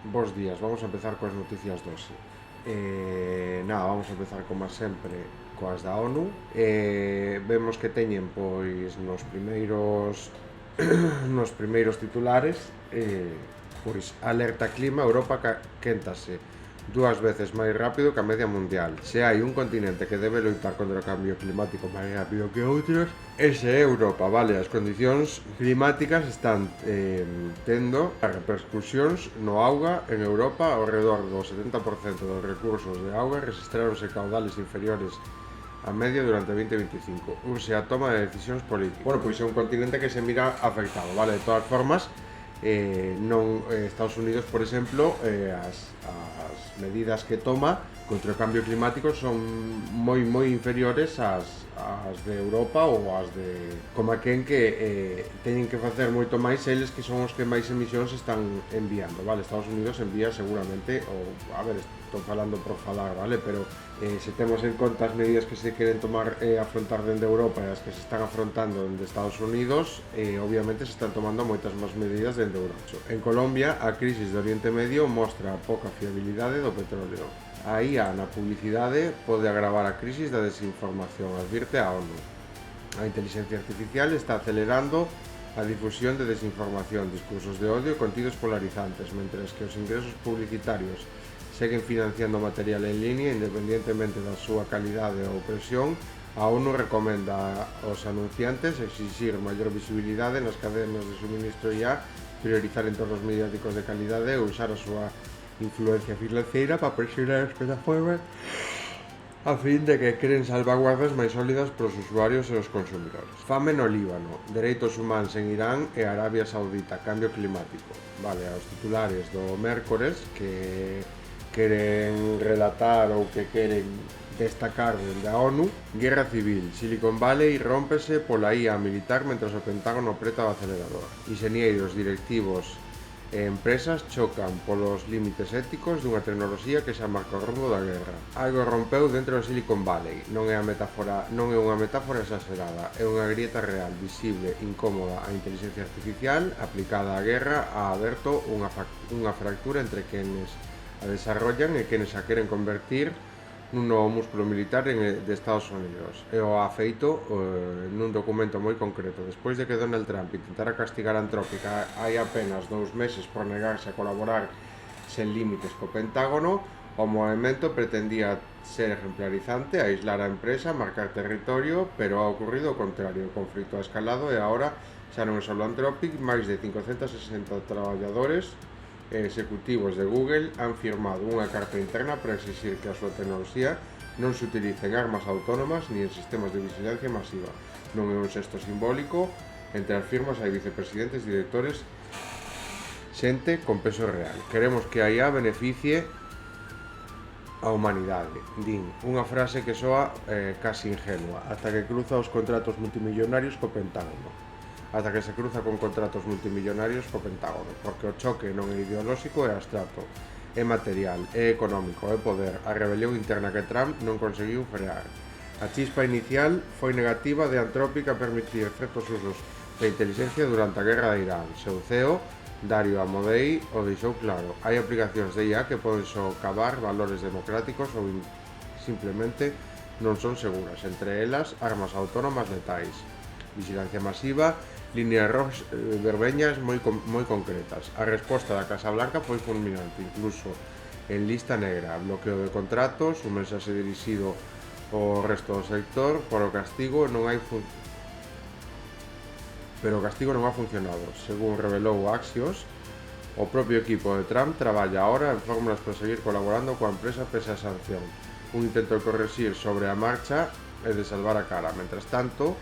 Bos días, vamos a empezar coas noticias doce. Nada, vamos a empezar como sempre coas da ONU. Vemos que teñen pois nos primeiros titulares, pois alerta clima, Europa quéntase dúas veces máis rápido que a media mundial. Se hai un continente que debe loitar contra o cambio climático máis rápido que outros, ese é Europa, vale? As condicións climáticas están tendo repercusións no auga en Europa. Ao redor do 70% dos recursos de auga registraronse caudales inferiores a media durante 2025. Urxe a toma de decisións políticas. Bueno, pois é un continente que se mira afectado, vale? De todas formas, Estados Unidos, por exemplo, as medidas que toma contra o cambio climático son moi inferiores ás de Europa ou ás de como aquén que teñen que facer moito máis eles, que son os que máis emisións están enviando, vale? Estados Unidos envía seguramente, ou a ver, estou falando por falar, vale? Pero se temos en conta as medidas que se queren tomar afrontar dende Europa e as que se están afrontando dende Estados Unidos, obviamente se están tomando moitas máis medidas dende Europa. En Colombia, a crisis de Oriente Medio mostra a pouca fiabilidade do petróleo. A IA na publicidade pode agravar a crisis da desinformación, advirte a ONU. A inteligencia artificial está acelerando a difusión de desinformación, discursos de odio e contidos polarizantes, mentres que os ingresos publicitarios seguen financiando material en línea independentemente da súa calidade ou presión. A ONU recomenda aos anunciantes exixir maior visibilidade nas cadenas de suministro IA, priorizar entornos mediáticos de calidade e usar a súa influencia financiera para presionar as plataformas a fin de que creen salvaguardas máis sólidas para os usuarios e os consumidores. Fame no Líbano, dereitos humanos en Irán e Arabia Saudita, cambio climático. Vale, aos titulares do mércores que queren relatar ou que queren destacar dende a ONU. Guerra civil, Silicon Valley rómpese pola IA militar mentras o Pentágono apreta o acelerador. Inxeñeiros, directivos e empresas chocan polos límites éticos dunha tecnoloxía que xa marca o rumbo da guerra. Algo rompeu dentro do Silicon Valley. Non é unha metáfora exagerada, é unha grieta real, visible, incómoda. A inteligencia artificial aplicada á guerra ha aberto unha fractura entre quenes a desarrollan e quenes a queren convertir nun novo músculo militar de Estados Unidos. E o ha feito nun documento moi concreto. Despois de que Donald Trump intentara castigar a Antrópica hai apenas 2 meses por negarse a colaborar sen límites co Pentágono, o movimento pretendía ser ejemplarizante, aislar a empresa, marcar territorio, pero ha ocurrido o contrario. O conflito ha escalado e agora xa non é só Anthropic, máis de 560 traballadores executivos de Google han firmado unha carta interna para exigir que a súa tecnoloxía non se utilice en armas autónomas ni en sistemas de vigilancia masiva. Non é un xesto simbólico, entre as firmas hai vicepresidentes, directores, xente con peso real. Queremos que a IA beneficie a humanidade, din, unha frase que soa casi ingenua, ata que cruza os contratos multimillonarios co Pentágono. Ata que se cruza con contratos multimillonarios co Pentágono, porque o choque non é ideolóxico, é abstracto, é material, é económico, é poder. A rebelión interna que Trump non conseguiu frear. A chispa inicial foi negativa de Anthropic a permitir certos usos de inteligencia durante a guerra de Irán. Seu CEO, Dario Amodei, o deixou claro. Hai aplicacións de IA que poden socavar valores democráticos ou simplemente non son seguras, entre elas armas autónomas letais, vigilancia masiva, líneas rojas verbeñas moi concretas. A resposta da Casa Blanca foi fulminante, incluso en lista negra, bloqueo de contratos, un mensaxe dirixido ao resto do sector. Pero o castigo non ha funcionado. Según revelou Axios, o propio equipo de Trump traballa ahora en fórmulas para seguir colaborando coa empresa pese a sanción. Un intento de correxir sobre a marcha e de salvar a cara. Mentras tanto,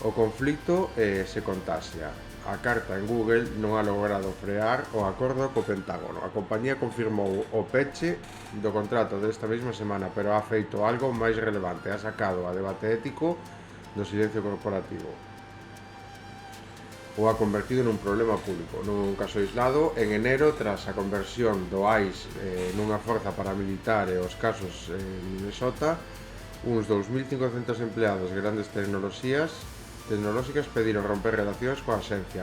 o conflito se contaxia. A carta en Google non ha logrado frear o acordo co Pentágono. A compañía confirmou o peche do contrato desta mesma semana, pero ha feito algo máis relevante. Ha sacado a debate ético do silencio corporativo. O ha convertido nun problema público. Nun caso aislado, en enero, tras a conversión do ICE nunha forza paramilitar e os casos en Minnesota, uns 2.500 empleados de grandes tecnolóxicas pediron romper relacións coa axencia.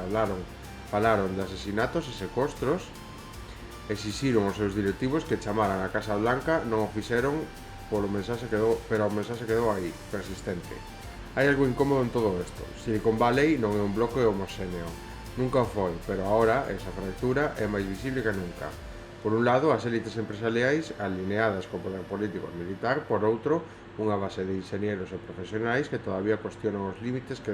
Falaron de asesinatos e secuestros exixiron aos seus directivos que chamaran a Casa Blanca, non o fixeron, pero o mensaxe quedou aí, persistente. Hai algo incómodo en todo isto. Silicon Valley non é un bloque homoxéneo. Nunca o foi, pero agora esa fractura é máis visible que nunca. Por un lado, as élites empresariais alineadas co poder político e militar, por outro, unha base de inxenieros e profesionais que todavía cuestionan os límites, que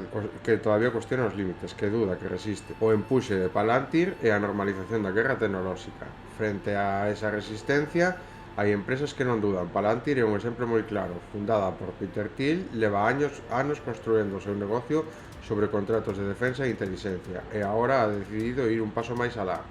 duda, que resiste. O empuxe de Palantir e a normalización da guerra tecnolóxica. Frente a esa resistencia, hai empresas que non dudan. Palantir é un exemplo moi claro. Fundada por Peter Thiel, leva anos construendo o seu negocio sobre contratos de defensa e inteligencia, e agora ha decidido ir un paso máis alá.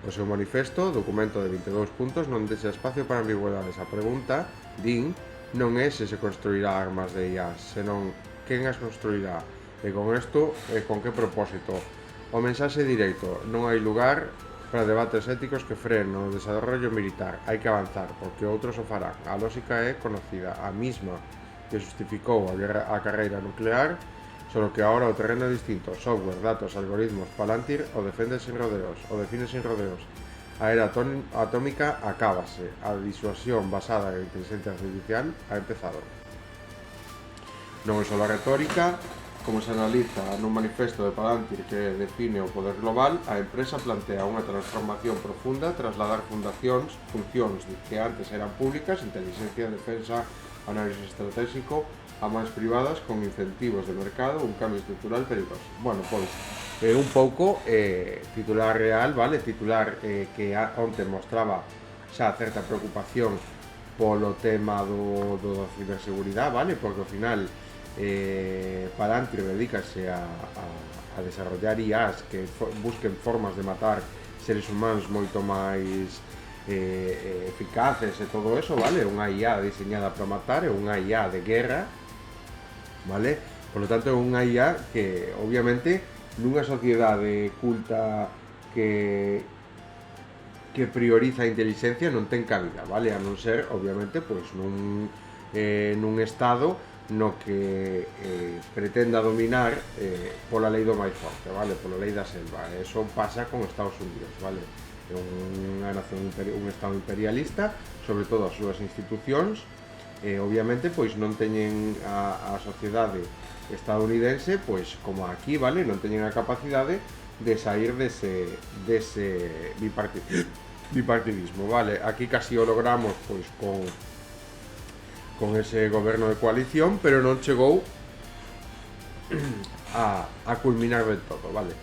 O seu manifesto, documento de 22 puntos, non deixa espacio para ambigüedades. A pregunta, din, non é se construirá armas de IA, senón quen as construirá, e con isto, con que propósito. O mensaxe directo: non hai lugar para debates éticos que frenen o desarrollo militar, hai que avanzar, porque outros o farán. A lógica é conocida, a mesma que justificou a carreira nuclear, solo que agora o terreno é distinto. Software, datos, algoritmos. Palantir o define sin rodeos. A era atómica acábase. A disuasión basada en inteligencia artificial ha empezado. Non é só a retórica. Como se analiza nun manifesto de Palantir que define o poder global, a empresa plantea unha transformación profunda, trasladar funcións que antes eran públicas, inteligencia, defensa, análisis estratégico, a máis privadas con incentivos de mercado, un cambio estrutural perigoso. Bueno, pois, un pouco titular real, vale? Titular que onte mostraba xa certa preocupación polo tema da ciberseguridade, vale? Porque ao final Palantir dedícase a desarrollar IAs que busquen formas de matar seres humanos moito máis eficaces e todo eso, vale? Unha IA diseñada para matar, é unha IA de guerra, vale? Por lo tanto, é unha IA que, obviamente, nunha sociedade culta que prioriza a inteligencia non ten cabida, vale? A non ser, obviamente, pois nun estado no que pretenda dominar pola lei do máis forte, vale? Pola lei da selva. Eso pasa con Estados Unidos, vale? É unha nación, un estado imperialista, sobre todo as súas institucións, obviamente, pois non teñen a sociedade estadounidense, pois como aquí, vale? Non teñen a capacidade de sair dese bipartidismo, vale? Aquí casi o logramos, pois, con ese goberno de coalición, pero non chegou a culminar del todo, vale?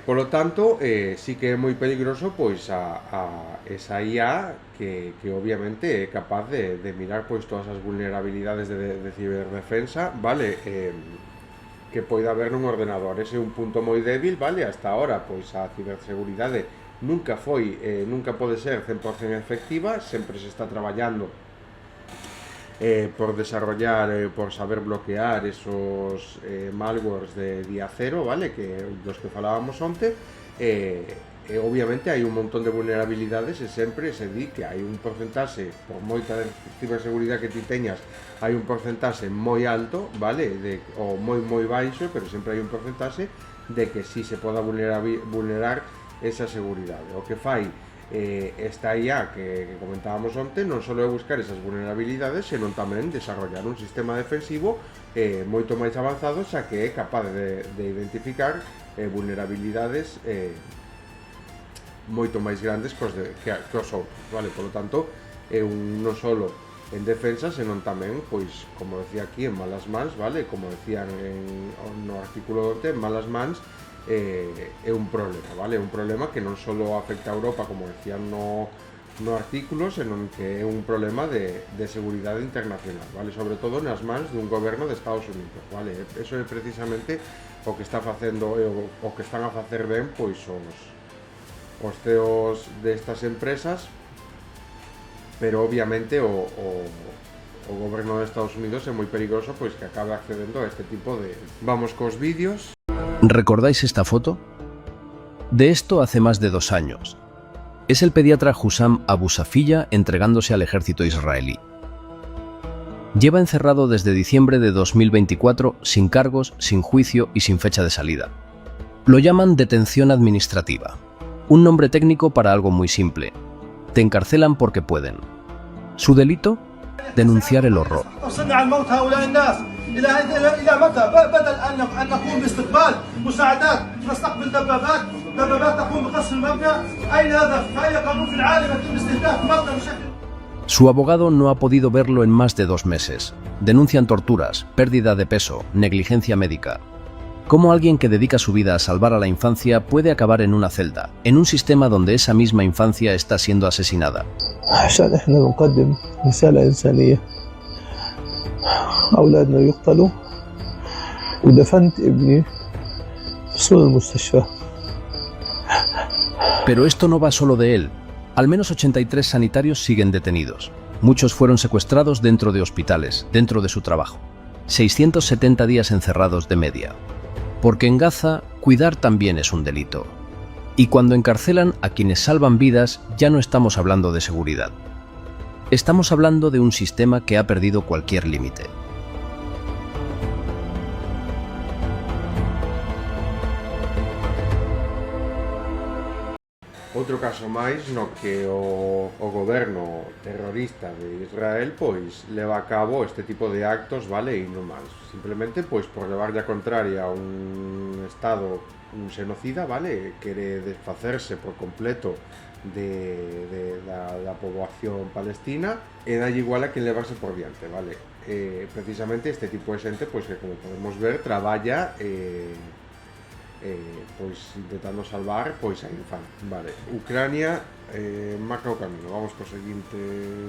Polo tanto, sí que é moi peligroso pois esa IA que obviamente é capaz de mirar pois todas as vulnerabilidades de ciberdefensa, vale? Que poida haber nun ordenador. Ese é un punto moi débil, vale? Hasta ahora, pois a ciberseguridade nunca pode ser 100% efectiva, sempre se está traballando por desarrollar, por saber bloquear esos malwares de día cero, vale? Que dos que falábamos onte, obviamente hai un montón de vulnerabilidades e sempre se di que hai un porcentaxe, por moita ciberseguridade que ti teñas, hai un porcentaxe moi alto, vale? Ou moi baixo, pero sempre hai un porcentaxe de que si se poda vulnerar esa seguridade. O que fai esta IA que comentábamos onte non só é buscar esas vulnerabilidades, senón tamén desarrollar un sistema defensivo moito máis avanzado, xa que é capaz de identificar vulnerabilidades moito máis grandes que os outros, vale? Por lo tanto, non só en defensa, senón tamén, pois, como decía aquí, en malas mans, vale? Como decían no artículo onte, en malas mans é un problema, vale? É un problema que non só afecta a Europa, como decían no artículo, senón que é un problema de seguridade internacional, vale? Sobre todo nas mans dun goberno de Estados Unidos, vale? Eso é precisamente o que está facendo, o que están a facer ben, pois, os CEOs destas empresas, pero obviamente o goberno de Estados Unidos é moi peligroso, pois que acabe accedendo a este tipo de... Vamos cos vídeos. ¿Recordáis esta foto? De esto hace más de 2 años. Es el pediatra Hussam Abu Safiya entregándose al ejército israelí. Lleva encerrado desde diciembre de 2024 sin cargos, sin juicio y sin fecha de salida. Lo llaman detención administrativa. Un nombre técnico para algo muy simple. Te encarcelan porque pueden. Su delito: denunciar el horror. Su abogado no ha podido verlo en más de 2 meses. Denuncian torturas, pérdida de peso, negligencia médica. ¿Cómo alguien que dedica su vida a salvar a la infancia puede acabar en una celda, en un sistema donde esa misma infancia está siendo asesinada? عشان احنا بنقدم رسالة إنسانية. أولادنا يقتلوا ودفنت ابني في صالة المستشفى. Pero esto no va solo de él. Al menos 83 sanitarios siguen detenidos. Muchos fueron secuestrados dentro de hospitales, dentro de su trabajo. 670 días encerrados de media. Porque en Gaza, cuidar también es un delito. Y cuando encarcelan a quienes salvan vidas, ya no estamos hablando de seguridad. Estamos hablando de un sistema que ha perdido cualquier límite. Outro caso máis no que o goberno terrorista de Israel pois leva a cabo este tipo de actos, vale, inhumanos. Simplemente pois por levarlle a contraria a un estado, un xenocida, vale, quere desfacerse por completo da poboación palestina e dalle igual a quen levarse por diante, vale. Precisamente este tipo de xente, pois que como podemos ver, traballa pois intentando salvar pois a infanta, vale. Ucrania marca o camino. Vamos co seguinte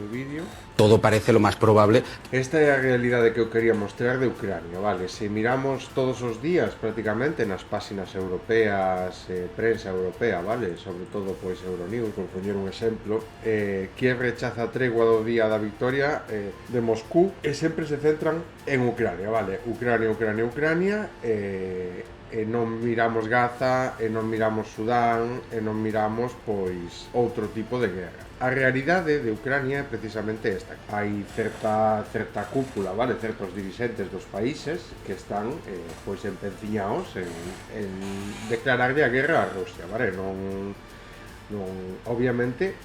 vídeo. Todo parece lo más probable. Esta é a realidade que eu quería mostrar de Ucrania, vale. Se miramos todos os días prácticamente nas páxinas europeas, prensa europea, vale, sobre todo pois Euronews, por poñer un exemplo, Kiev rechaza a tregua do día da victoria de Moscú e sempre se centran en Ucrania, vale. Ucrania, Ucrania, Ucrania, e non miramos Gaza, e non miramos Sudán, e non miramos pois outro tipo de guerra. A realidade de Ucrania é precisamente esta. Hai certa cúpula, vale, certos dirixentes dos países que están pois empenciñados en declararle a guerra a Rusia, vale? Non obviamente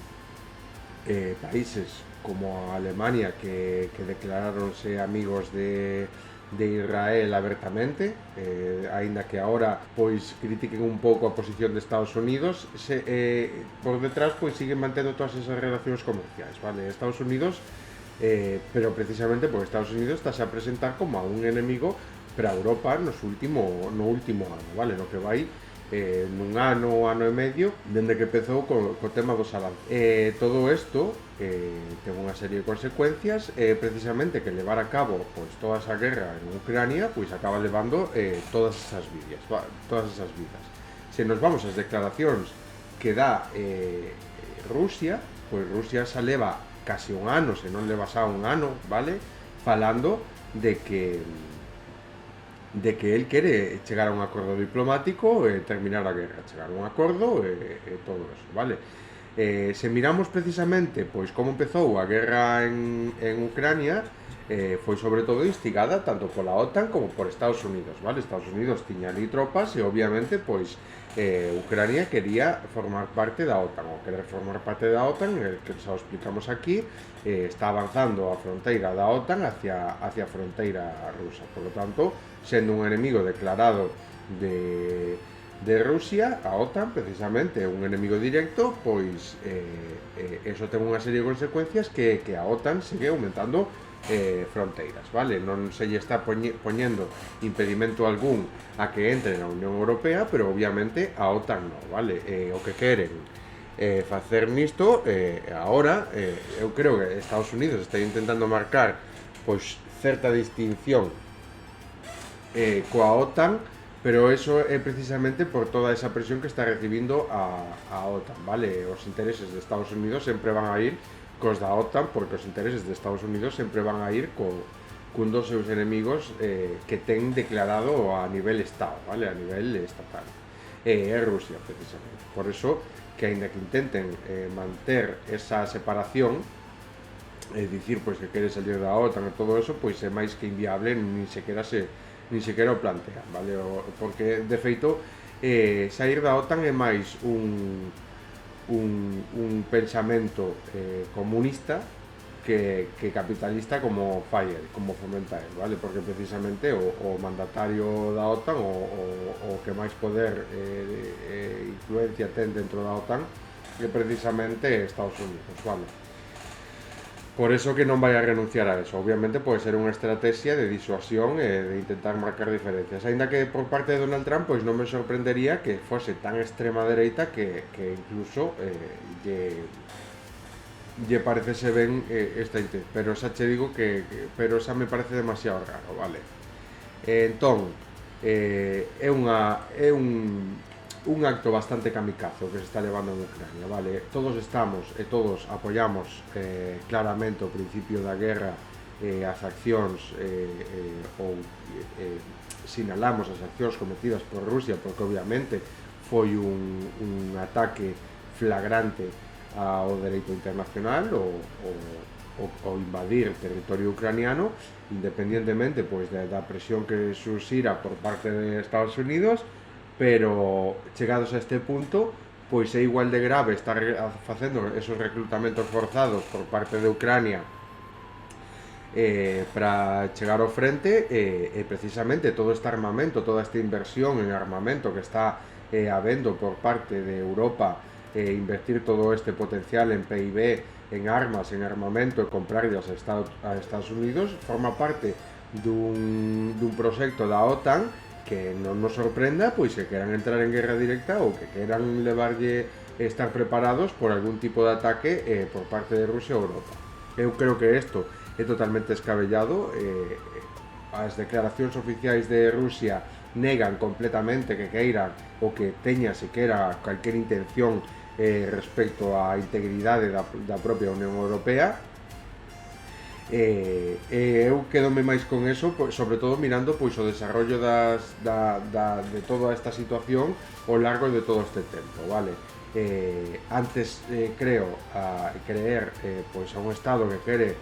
países como a Alemania que declaráronse amigos de Israel abertamente, aínda que agora pois critiquen un pouco a posición de Estados Unidos, por detrás pois siguen mantendo todas esas relacións comerciais, vale? Estados Unidos, pero precisamente porque Estados Unidos está a presentar como a un enemigo para Europa no último ano, vale? No que vai nun ano e medio dende que empezou co tema dos aranceles. Todo isto ten unha serie de consecuencias, precisamente que levar a cabo pois toda esa guerra en Ucrania pois acaba levando todas esas vidas. Se nos vamos ás declaracións que dá Rusia, pois Rusia xa leva casi un ano, se non leva xa un ano, vale, falando de que él quere chegar a un acordo diplomático e terminar a guerra, chegar a un acordo e todo eso, vale? Se miramos precisamente pois como empezou a guerra en Ucrania, foi sobre todo instigada tanto pola OTAN como por Estados Unidos, vale? Estados Unidos tiña ali tropas e obviamente pois Ucrania quería formar parte da OTAN, ou querer formar parte da OTAN, que xa o explicamos aquí, está avanzando a fronteira da OTAN hacia a fronteira rusa, por lo tanto, sendo un enemigo declarado de Rusia, a OTAN, precisamente, un enemigo directo, pois eso ten unha serie de consecuencias que a OTAN sigue aumentando fronteiras, vale? Non se lle está poñendo impedimento algún a que entre na Unión Europea, pero obviamente a OTAN non, vale? O que queren facer nisto, agora, eu creo que Estados Unidos está intentando marcar pois certa distinción coa OTAN, pero eso é precisamente por toda esa presión que está recibindo a OTAN, vale? Os intereses de Estados Unidos sempre van a ir cos da OTAN, porque os intereses de Estados Unidos sempre van a ir cun dos seus enemigos que ten declarado a nivel Estado, vale? A nivel estatal. É Rusia, precisamente. Por eso, que aínda que intenten manter esa separación, dicir pois que quere salir da OTAN e todo eso, pois é máis que inviable, nin sequera o plantean, vale? Porque, de feito, sair da OTAN é máis un pensamento comunista que capitalista como fai el, como fomenta el, vale? Porque precisamente o mandatario da OTAN o que máis poder influencia ten dentro da OTAN é precisamente Estados Unidos, vale? Por eso que non vai a renunciar a eso. Obviamente pode ser unha estrategia de disuasión e de intentar marcar diferencias. Ainda que por parte de Donald Trump pois non me sorprendería que fose tan extrema dereita que incluso lle parecese ben esta intención. Pero xa che digo pero xa me parece demasiado raro, vale? Entón, é un acto bastante kamikaze que se está levando en Ucrania, vale? Todos estamos e todos apoiamos claramente o principio da guerra, as accións ou sinalamos as accións cometidas por Rusia, porque obviamente foi un ataque flagrante ao dereito internacional o invadir territorio ucraniano, independientemente pois da presión que surxira por parte de Estados Unidos, pero chegados a este punto pois é igual de grave estar facendo esos reclutamentos forzados por parte de Ucrania para chegar ao frente e precisamente todo este armamento, toda esta inversión en armamento que está habendo por parte de Europa, invertir todo este potencial en PIB, en armas, en armamento e comprarlas a Estados Unidos, forma parte dun proxecto da OTAN que non nos sorprenda pois que queran entrar en guerra directa ou que queran levarlle estar preparados por algún tipo de ataque por parte de Rusia ou Europa. Eu creo que isto é totalmente descabellado. As declaracións oficiais de Rusia negan completamente que queiran ou que teña sequera calquer intención respecto á integridade da propia Unión Europea. Eu quedome máis con eso, sobre todo mirando pois o desarrollo de toda esta situación ao largo de todo este tempo, vale? Antes creer pois a un Estado que quere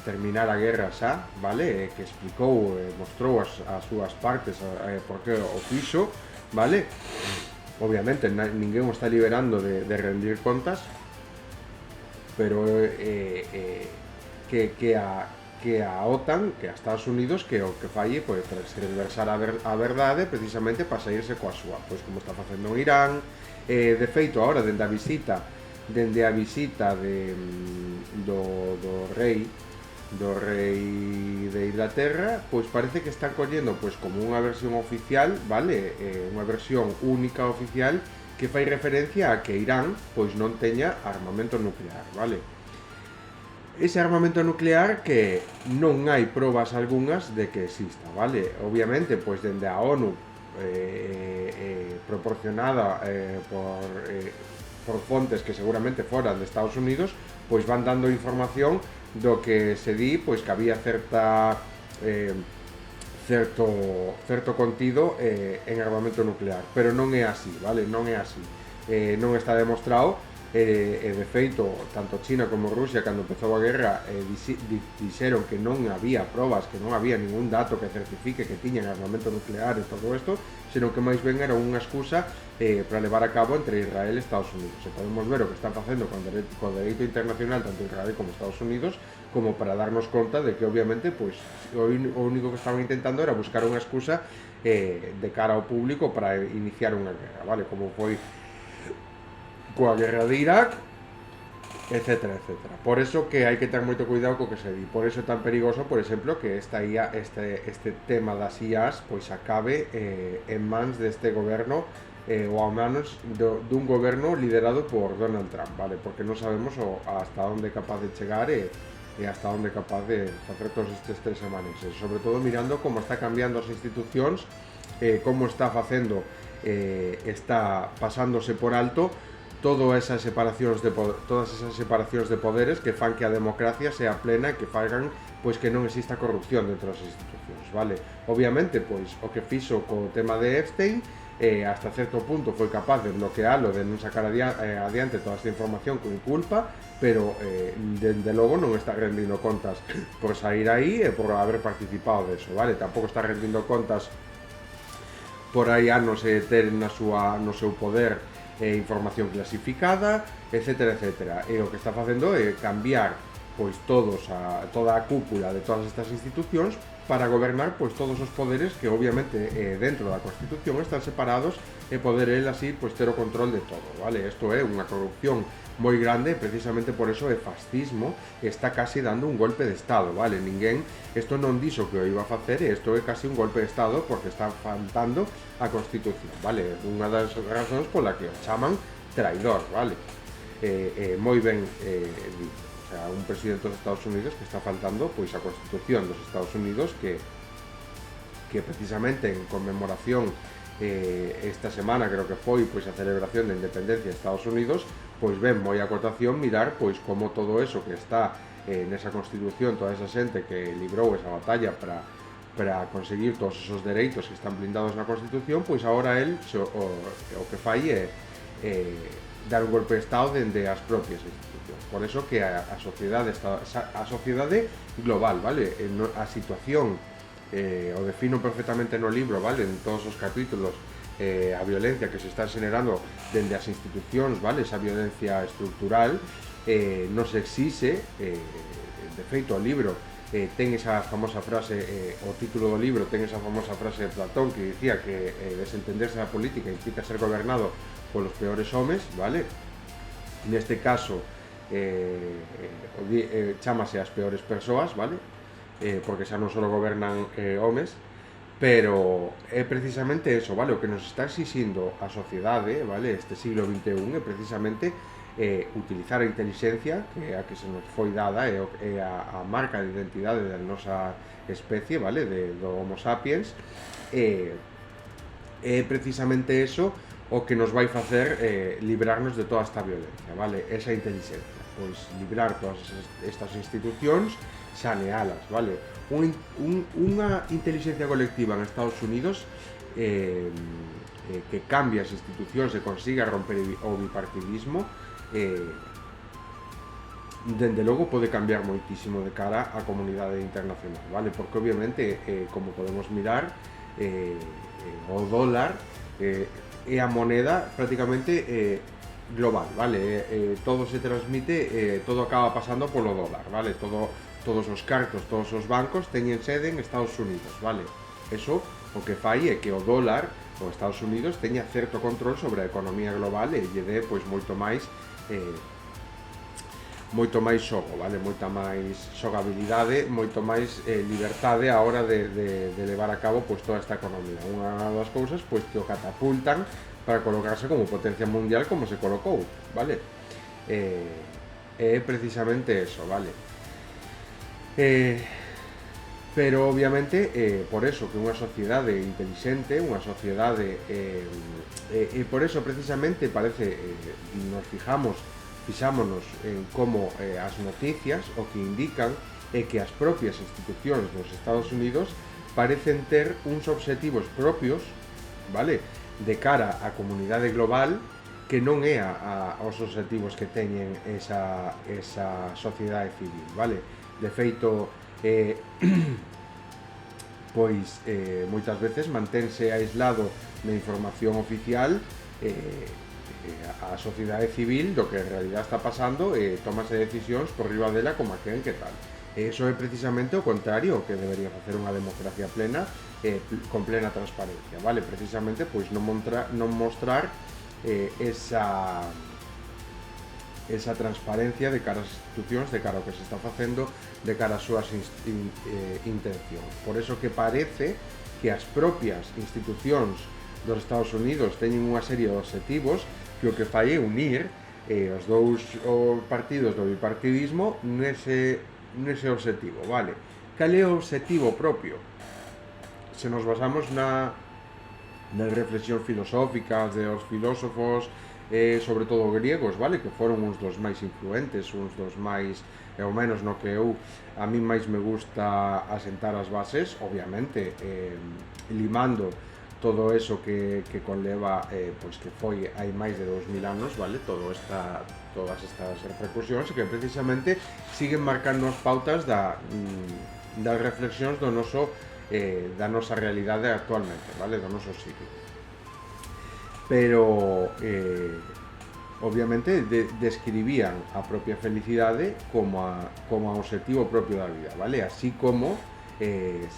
terminar a guerra xa, vale? Que explicou, mostrou as súas partes por que o fixo, vale? Obviamente ninguén o está liberando de rendir contas, pero que a OTAN, que a Estados Unidos, que o que falle pois transversar a verdade precisamente para saírse coa súa, pois como está facendo en Irán. De feito, agora dende a visita do rei de Inglaterra, pois parece que están collendo pois como unha versión oficial, vale? Unha versión única oficial que fai referencia a que Irán pois non teña armamento nuclear, vale? Ese armamento nuclear que non hai probas algunhas de que exista, vale? Obviamente, pois dende a ONU proporcionada por fontes que seguramente foran de Estados Unidos, pois van dando información do que se di, pois que había certo contido en armamento nuclear, pero non é así, vale? Non é así, non está demostrado. De feito, tanto China como Rusia, cando empezou a guerra, dixeron que non había probas, que non había ningún dato que certifique que tiñan armamento nuclear e todo isto, senón que máis ben era unha excusa para levar a cabo entre Israel e Estados Unidos. E podemos ver o que están facendo con dereito internacional, tanto Israel como Estados Unidos, como para darnos conta de que obviamente pois, o único que estaban intentando era buscar unha excusa de cara ao público para iniciar unha guerra, vale? Como foi coa guerra de Irak, etcétera, etcétera. Por eso que hai que ter moito cuidado co que se di. Por eso é tan perigoso, por exemplo, que este tema das IAs pois acabe en mans deste goberno ou ao menos dun goberno liderado por Donald Trump, vale? Porque non sabemos hasta onde é capaz de chegar e hasta onde é capaz de facer todos estes tres amaneses. Sobre todo mirando como está cambiando as institucións, como está facendo, está pasándose por alto todas esas separacións de poderes que fan que a democracia sea plena e que fagan pois que non exista corrupción dentro das institucións, vale? Obviamente, pois o que fixo co tema de Epstein hasta certo punto foi capaz de bloquealo, de non sacar adiante toda esta información con culpa, pero dende logo non está rendindo contas por sair aí e por haber participado deso, vale? Tampouco está rendindo contas por aí anos ter no seu poder información clasificada, etcétera, etcétera. E o que está facendo é cambiar pois toda a cúpula de todas estas institucións para gobernar pois todos os poderes que obviamente dentro da Constitución están separados e poder el así pois ter o control de todo, vale? Isto é unha corrupción moi grande, precisamente por eso é fascismo, está casi dando un golpe de estado, vale? Ninguén, isto non dixo que o iba a facer, e isto é casi un golpe de estado porque está faltando a Constitución, vale? Unha das razóns pola que o chaman traidor, vale? Moi ben dito. O sea, un presidente dos Estados Unidos que está faltando pois a Constitución dos Estados Unidos que precisamente en conmemoración esta semana creo que foi pois a celebración da independencia de Estados Unidos, pois ven moi a cotación mirar pois como todo eso que está nesa Constitución, toda esa xente que librou esa batalla para conseguir todos esos dereitos que están blindados na Constitución, pois agora el o que fai é dar un golpe de estado dende as propias institucións. Por eso que a sociedade global, vale? A situación o defino perfectamente no libro, vale? En todos os capítulos a violencia que se está generando dende as institucións, vale? Esa violencia estructural non se exixe, de feito o libro ten esa famosa frase, o título do libro ten esa famosa frase de Platón que dicía que desentenderse da política implica ser gobernado polos peores homes, vale? Neste caso chámase as peores persoas, vale? Porque xa non só gobernan homes, pero é precisamente eso, vale? O que nos está exixindo a sociedade, vale? Este siglo XXI é precisamente utilizar a intelixencia que é a que se nos foi dada, é a marca de identidade da nosa especie, vale? Do Homo sapiens, é precisamente eso o que nos vai facer librarnos de toda esta violencia, vale? Esa inteligencia, pois librar todas estas institucións, sanealas, vale? Unha inteligencia colectiva en Estados Unidos que cambie as institucións e consiga romper o bipartidismo, dende logo pode cambiar moitísimo de cara á comunidade internacional, vale? Porque obviamente, como podemos mirar, o dólar é a moneda prácticamente global, vale? Todo se transmite, todo acaba pasando polo dólar, vale? Todos os cartos, todos os bancos teñen sede en Estados Unidos, vale? Eso o que fai é que o dólar, os Estados Unidos, teña certo control sobre a economía global e lle dé pois moito máis xogo, vale? Moita máis xogabilidade, moito máis libertade a hora de levar a cabo pois toda esta economía. Unha das cousas pois que o catapultan para colocarse como potencia mundial como se colocou, vale? É precisamente eso, vale? Pero obviamente por eso que unha sociedade intelixente, unha sociedade e por eso precisamente parece nos fixámonos en como as noticias o que indican é que as propias institucións dos Estados Unidos parecen ter uns obxectivos propios, vale? De cara á comunidade global que non é aos obxectivos que teñen esa sociedade civil, vale? De feito, pois moitas veces mantense aislado da información oficial a sociedade civil do que en realidad está pasando e tómase decisións por riba dela como a quen que tal. Eso é precisamente o contrario que debería facer unha democracia plena con plena transparencia, vale? Precisamente pois non mostrar esa transparencia de cara ás institucións, de cara ao que se está facendo, de cara ás súas intencións. Por eso que parece que as propias institucións dos Estados Unidos teñen unha serie de obxectivos que o que fai é unir os dous partidos do bipartidismo nese obxectivo, vale? Cal é o obxectivo propio? Se nos basamos nas reflexións filosóficas dos filósofos, sobre todo griegos, vale? Que foron uns dos máis influentes, uns dos máis, ao menos no que a mí máis me gusta asentar as bases, obviamente, limando todo eso que conleva, pois que foi hai máis de 2000 anos, vale? Todas estas repercusións que precisamente siguen marcando as pautas das reflexións da nosa realidade actualmente, vale? Do noso siglo. pero obviamente describían a propia felicidade como a obxectivo propio da vida, vale? Así como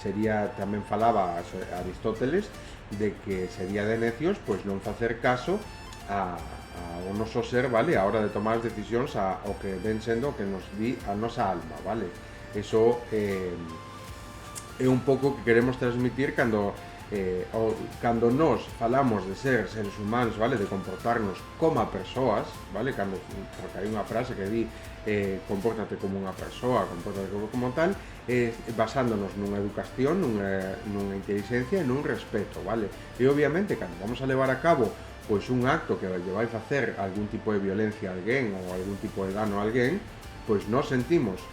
sería, tamén falaba Aristóteles de que sería de necios pois non facer caso ao noso ser, vale? A hora de tomar as decisións ao que ven sendo o que nos di a nosa alma, vale? Eso é un pouco que queremos transmitir cando nós falamos de ser seres humanos, vale, de comportarnos como a persoas, vale, porque hai unha frase que di compórtate como unha persoa, compórtate como tal, basándonos nunha educación, nunha inteligencia e nun respeto, vale, e obviamente cando vamos a levar a cabo pois un acto que lle vai facer algún tipo de violencia a alguén ou algún tipo de dano a alguén, pois nos sentimos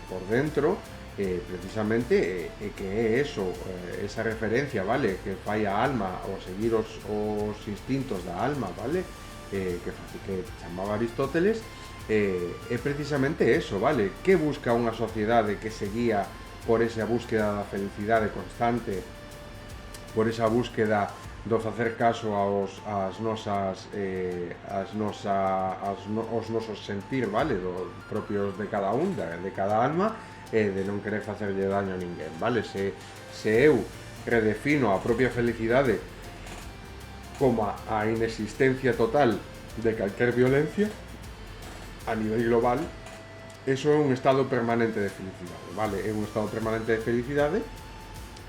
por dentro precisamente que é eso, esa referencia, vale, que fai a alma ou seguir os instintos da alma, vale, que chamaba Aristóteles, é precisamente eso, vale, que busca unha sociedade que se guía por esa búsqueda da felicidade constante, por esa búsqueda do facer caso aos nosos sentir, vale, dos propios de cada un, de cada alma, de non querer facerlle daño a ninguén, vale? Se eu redefino a propia felicidade como a inexistencia total de calquer violencia a nivel global, eso é un estado permanente de felicidade, vale? É un estado permanente de felicidade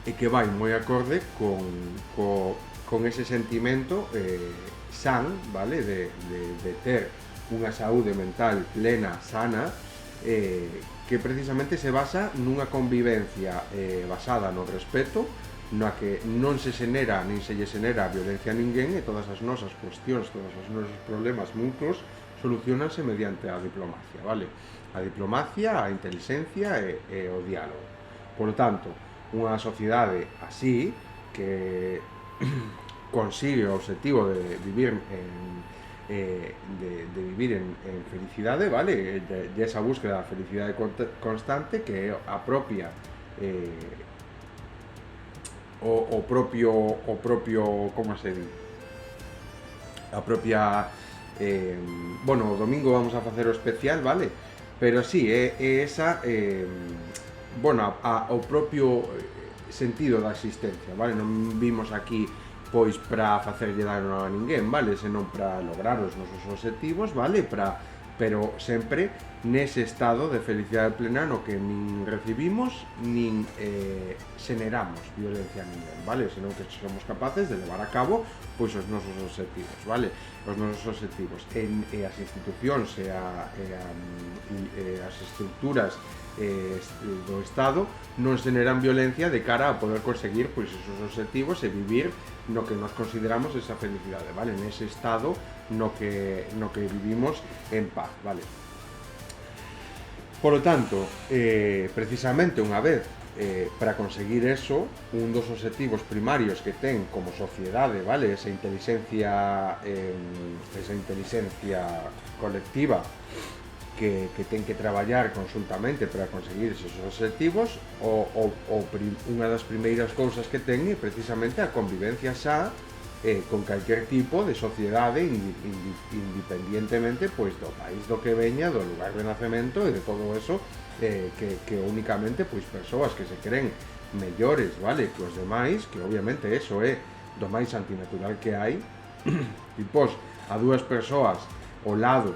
e que vai moi acorde con ese sentimento san, vale? De ter unha saúde mental plena, sana, que precisamente se basa nunha convivencia basada no respeto, na que non se xenera nin se lle xenera violencia a ninguén e todas as nosas cuestións, todos os nosos problemas mutuos solucionanse mediante a diplomacia, vale? A diplomacia, a inteligencia e o diálogo. Por lo tanto, unha sociedade así que consigue o obxectivo de vivir en felicidade, vale, de esa búsqueda da felicidade constante que é a propia o propio como se di, a propia bueno, o domingo vamos a facer o especial, vale, pero sí, é esa bueno, o propio sentido da existencia, vale, non vimos aquí pois para facerlle dano a ninguén, vale, senón para lograr os nosos obxectivos, vale, pero sempre nese estado de felicidade plena no que nin recibimos nin xeneramos violencia a ninguén, vale, senón que somos capaces de levar a cabo pois os nosos obxectivos, vale, os nosos obxectivos e as institucións e as estructuras do Estado non xeneran violencia de cara a poder conseguir pois esos obxectivos e vivir no que nos consideramos esa felicidade, vale? Nese estado no que vivimos en paz, vale? Por lo tanto, precisamente unha vez para conseguir eso, un dos obxectivos primarios que ten como sociedade, vale? Esa inteligencia colectiva que ten que traballar conjuntamente para conseguir esos obxectivos, unha das primeiras cousas que ten é precisamente a convivencia xa con calquer tipo de sociedade independientemente pois do país do que veña, do lugar de nacemento e de todo eso que únicamente pois persoas que se creen mellores, vale, que os demais, que obviamente eso é do máis antinatural que hai, e pos a dúas persoas ao lado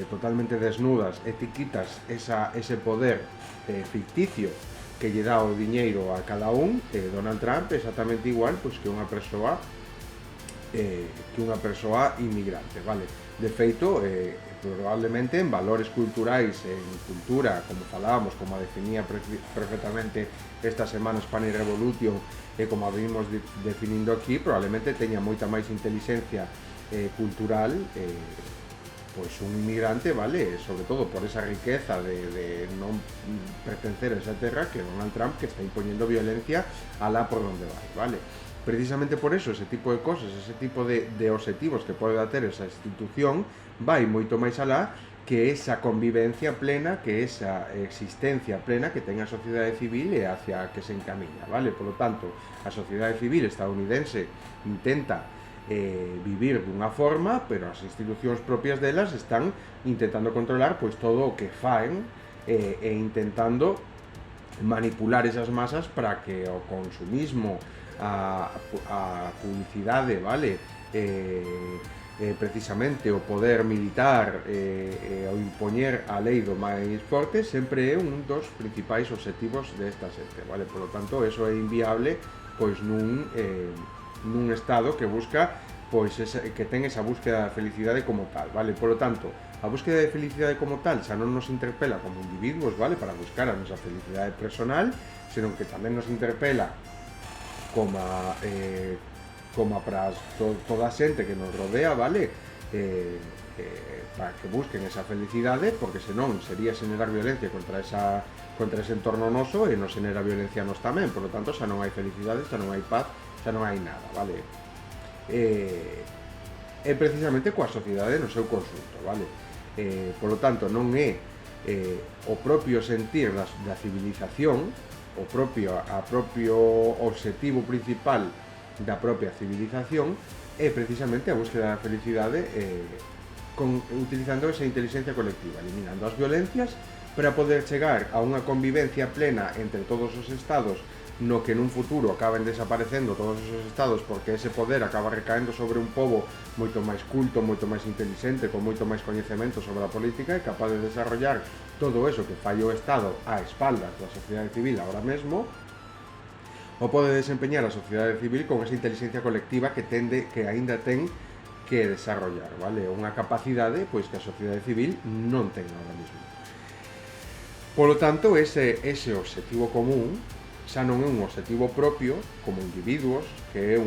totalmente desnudas e ti quitas ese poder ficticio que lle dá o diñeiro a cada un. Donald Trump é exactamente igual pois, que unha persoa inmigrante, vale? De feito, probablemente en valores culturais, en cultura, como falábamos, como a definía perfectamente esta semana Spanish Revolution e como a vimos definindo aquí, probablemente teña moita máis inteligencia cultural pois un inmigrante, vale, sobre todo por esa riqueza de non pertencer a esa terra, que Donald Trump, que está impoñendo violencia alá por donde vai, vale. Precisamente por eso, ese tipo de cosas, ese tipo de obxectivos que pode ter esa institución vai moito máis alá que esa convivencia plena, que esa existencia plena que ten a sociedade civil e hacia a que se encamiña, vale? Por lo tanto, a sociedade civil estadounidense intenta vivir dunha forma, pero as institucións propias delas están intentando controlar pois todo o que faen e intentando manipular esas masas para que o consumismo, a publicidade, vale, precisamente o poder militar o impoñer a lei do máis forte sempre é un dos principais obxectivos desta xente, vale? Por lo tanto, eso é inviable pois nun estado que busca pois que ten esa búsqueda de felicidade como tal, vale? Por lo tanto, a búsqueda de felicidade como tal xa non nos interpela como individuos, vale? Para buscar a nosa felicidade personal, senón que tamén nos interpela como para toda a xente que nos rodea, vale? Para que busquen esa felicidade, porque senón sería xenerar violencia contra ese entorno noso e nos xenera violencia nos tamén, por lo tanto xa non hai felicidade, xa non hai paz, xa non hai nada, vale? É precisamente coa sociedade no seu conxunto, vale? Por lo tanto, non é o propio sentir da civilización, o propio obxectivo principal da propia civilización é precisamente a búsqueda da felicidade utilizando esa inteligencia colectiva, eliminando as violencias para poder chegar a unha convivencia plena entre todos os estados, no que nun futuro acaben desaparecendo todos esos estados porque ese poder acaba recaendo sobre un pobo moito máis culto, moito máis intelixente, con moito máis coñecemento sobre a política e capaz de desarrollar todo eso que fai o Estado a espaldas da sociedade civil agora mesmo, o pode desempeñar a sociedade civil con esa inteligencia colectiva que aínda ten que desarrollar, vale? Unha capacidade pois que a sociedade civil non ten agora mesmo. Polo tanto, ese obxectivo común xa non é un obxectivo propio como individuos, que é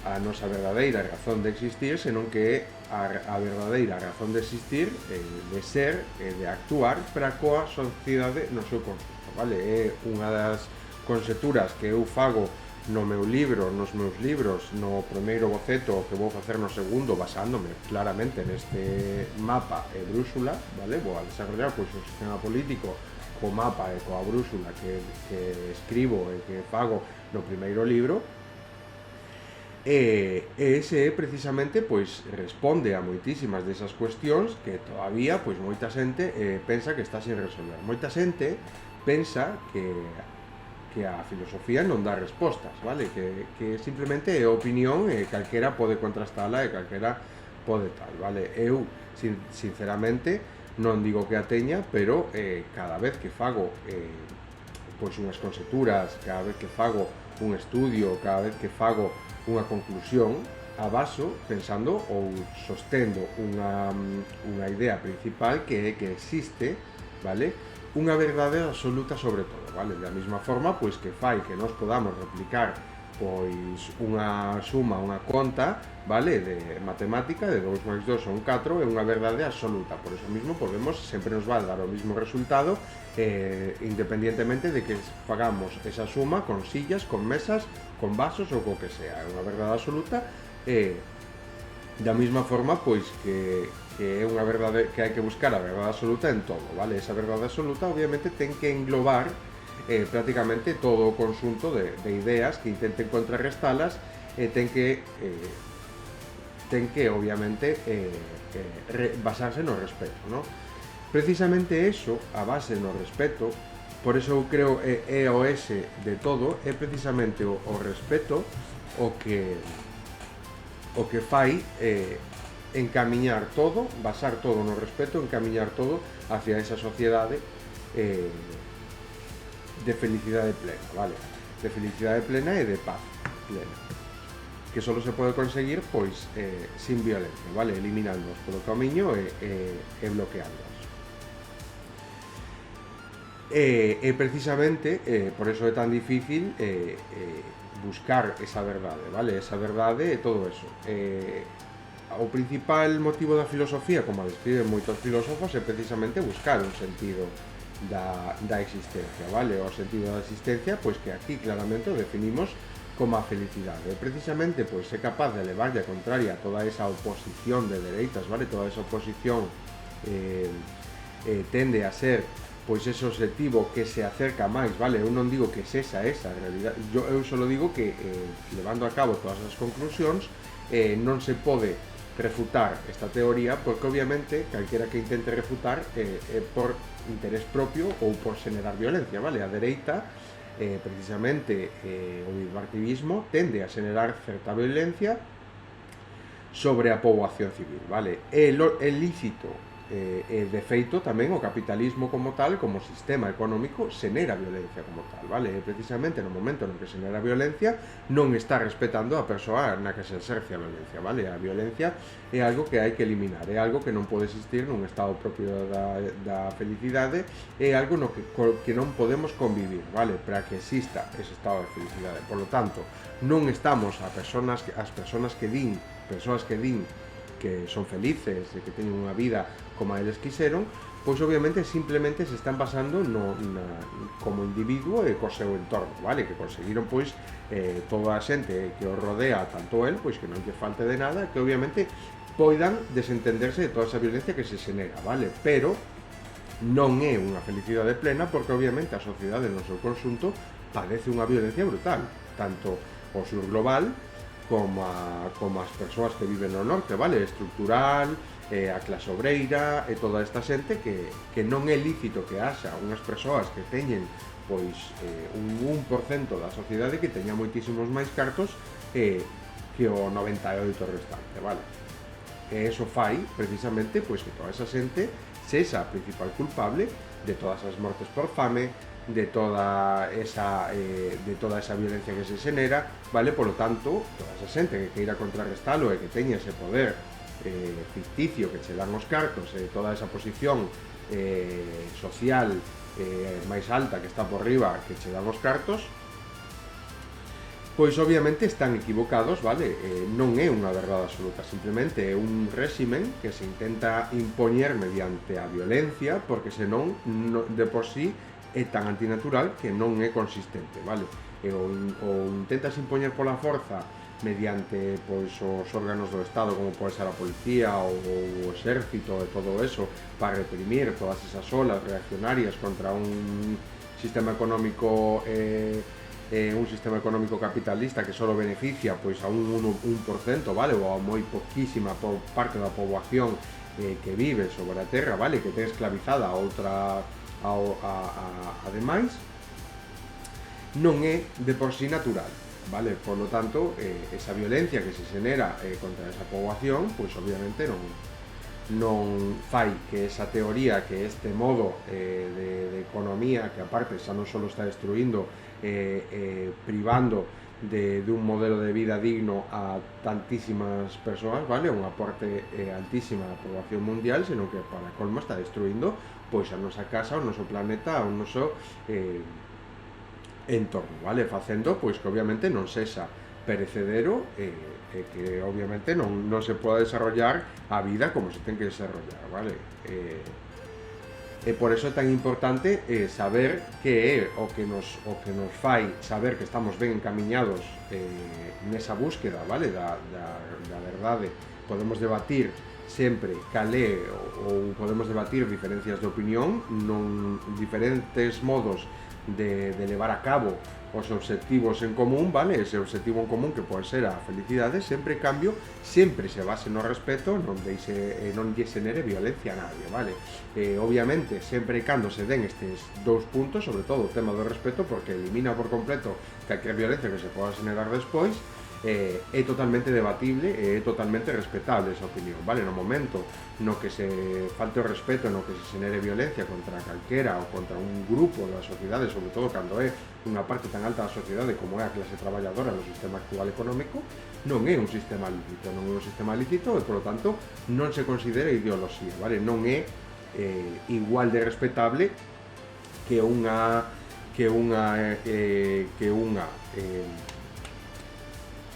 a nosa verdadeira razón de existir, senón que é a verdadeira razón de existir, de ser, de actuar para coa sociedade no seu conjunto, vale? É unha das conxeturas que eu fago no meu libro, nos meus libros, no primeiro boceto que vou facer no segundo, basándome claramente neste mapa e brúxula, vale? Vou a desarrollar pois o sistema político co mapa e coa brúxula que escribo e que fago no primeiro libro, e ese precisamente pois responde a moitísimas desas cuestións que todavía pois moita xente pensa que está sin resolver. Moita xente pensa que a filosofía non dá respostas, vale? Que simplemente é opinión e calquera pode contrastala e calquera pode tal, vale? Eu, sinceramente, non digo que a teña, pero cada vez que fago pois unhas conxeturas, cada vez que fago un estudio, cada vez que fago unha conclusión, a baso pensando ou sostendo unha idea principal que é que existe, vale? Unha verdade absoluta sobre todo, vale? Da mesma forma, pois que fai que nós podamos replicar pois unha suma, unha conta, vale? De matemática, de 2 máis 2 son 4, é unha verdade absoluta. Por eso mismo sempre nos va a dar o mismo resultado, independientemente de que fagamos esa suma con sillas, con mesas, con vasos ou co que sea. É unha verdade absoluta, da mesma forma, pois que é unha verdade que hai que buscar a verdade absoluta en todo, vale? Esa verdade absoluta obviamente ten que englobar prácticamente todo o conxunto de ideas que intenten contrarrestalas e ten que obviamente basarse no respeto, ¿no? Precisamente eso, a base no respeto, por eso eu creo é o ese de todo, é precisamente o respeto o que fai encamiñar todo, basar todo no respeto, encamiñar todo hacia esa sociedade de felicidade plena, vale? De felicidade plena e de paz plena, que só se pode conseguir pois sin violencia, vale? Eliminándoos polo camiño e bloqueándoos. E precisamente por eso é tan difícil buscar esa verdade, vale? Esa verdade e todo eso. O principal motivo da filosofía, como a describen moitos filósofos, é precisamente buscar un sentido da existencia, vale? O sentido da existencia, pois que aquí claramente o definimos como a felicidade. E precisamente pois é capaz de levarlle a contraria a toda esa oposición de dereitas, vale? Toda esa oposición tende a ser pois ese obxectivo que se acerca máis, vale? Eu non digo que esa a realidade, eu só digo que levando a cabo todas as conclusións non se pode refutar esta teoría porque obviamente calquera que intente refutar é por interés propio ou por xenerar violencia, vale? A dereita precisamente o bipartidismo tende a xenerar certa violencia sobre a poboación civil, vale? É lícito de feito tamén o capitalismo como tal, como sistema económico, xenera violencia como tal, vale? E precisamente no momento no que xenera violencia non está respetando a persoa na que se exerce a violencia, vale? A violencia é algo que hai que eliminar, é algo que non pode existir nun estado propio da felicidade, é algo no que non podemos convivir, vale? Para que exista ese estado de felicidade. Por lo tanto, non estamos as persoas que din que son felices e que teñen unha vida como eles quixeron, pois obviamente simplemente se están basando como individuo e co seu entorno, vale? Que conseguiron pois toda a xente que os rodea, tanto el, pois que non lle falte de nada, que obviamente poidan desentenderse de toda esa violencia que se xenera, vale? Pero non é unha felicidade plena porque obviamente a sociedade no seu conxunto padece unha violencia brutal, tanto o sur global como as persoas que viven no norte, vale? Estructural, a clase obreira e toda esta xente que non é lícito que haxa unhas persoas que teñen pois un 1% da sociedade que teña moitísimos máis cartos que o 98% restante, vale? E eso fai precisamente pois que toda esa xente sexa a principal culpable de todas as mortes por fame, de toda esa violencia que se xenera, vale? Por lo tanto, toda esa xente que queira contrarrestalo e que teña ese poder ficticio que che dan os cartos e toda esa posición social máis alta que está por riba que che dan os cartos, pois obviamente están equivocados, vale? Non é unha verdade absoluta, simplemente é un réximen que se intenta impoñer mediante a violencia porque senón de por sí é tan antinatural que non é consistente, vale? Ou intentas impoñer pola forza mediante pois os órganos do Estado como pode ser a policía ou o exército e todo eso para reprimir todas esas olas reaccionarias contra un sistema económico capitalista que só beneficia pois a un 1%, vale? Ou a moi poquísima parte da poboación que vive sobre a terra, vale? Que ten esclavizada a outra ademais, non é de por sí natural, vale? Por lo tanto, esa violencia que se xenera contra esa poboación, pois obviamente non fai que esa teoría, que este modo de economía, que aparte xa non só está destruindo, privando de un modelo de vida digno a tantísimas persoas, vale? Un aporte altísima da poboación mundial, senón que para colmo está destruindo pois a nosa casa, o noso planeta, o noso entorno, vale? Facendo pois que obviamente non sexa perecedero e que obviamente non se poda desarrollar a vida como se ten que desarrollar, vale? E por eso é tan importante saber que é o que nos fai saber que estamos ben encamiñados nesa búsqueda, vale? Da verdade. Podemos debatir sempre calé ou podemos debatir diferencias de opinión, non diferentes modos de levar a cabo os obxectivos en común, vale? Ese obxectivo en común que pode ser a felicidade, sempre cambio, sempre se base no respeto, non lle xenere violencia a nadie, vale? Obviamente, sempre e cando se den estes dous puntos, sobre todo o tema do respeto, porque elimina por completo calquera violencia que se poda xenerar despois, é totalmente debatible e é totalmente respetable esa opinión, vale? No momento no que se falte o respeto, no que se xenere violencia contra calquera ou contra un grupo da sociedade, sobre todo cando é unha parte tan alta da sociedade como é a clase traballadora no sistema actual económico, non é un sistema lícito, e, por lo tanto, non se considera ideoloxía, vale? Non é igual de respetable que unha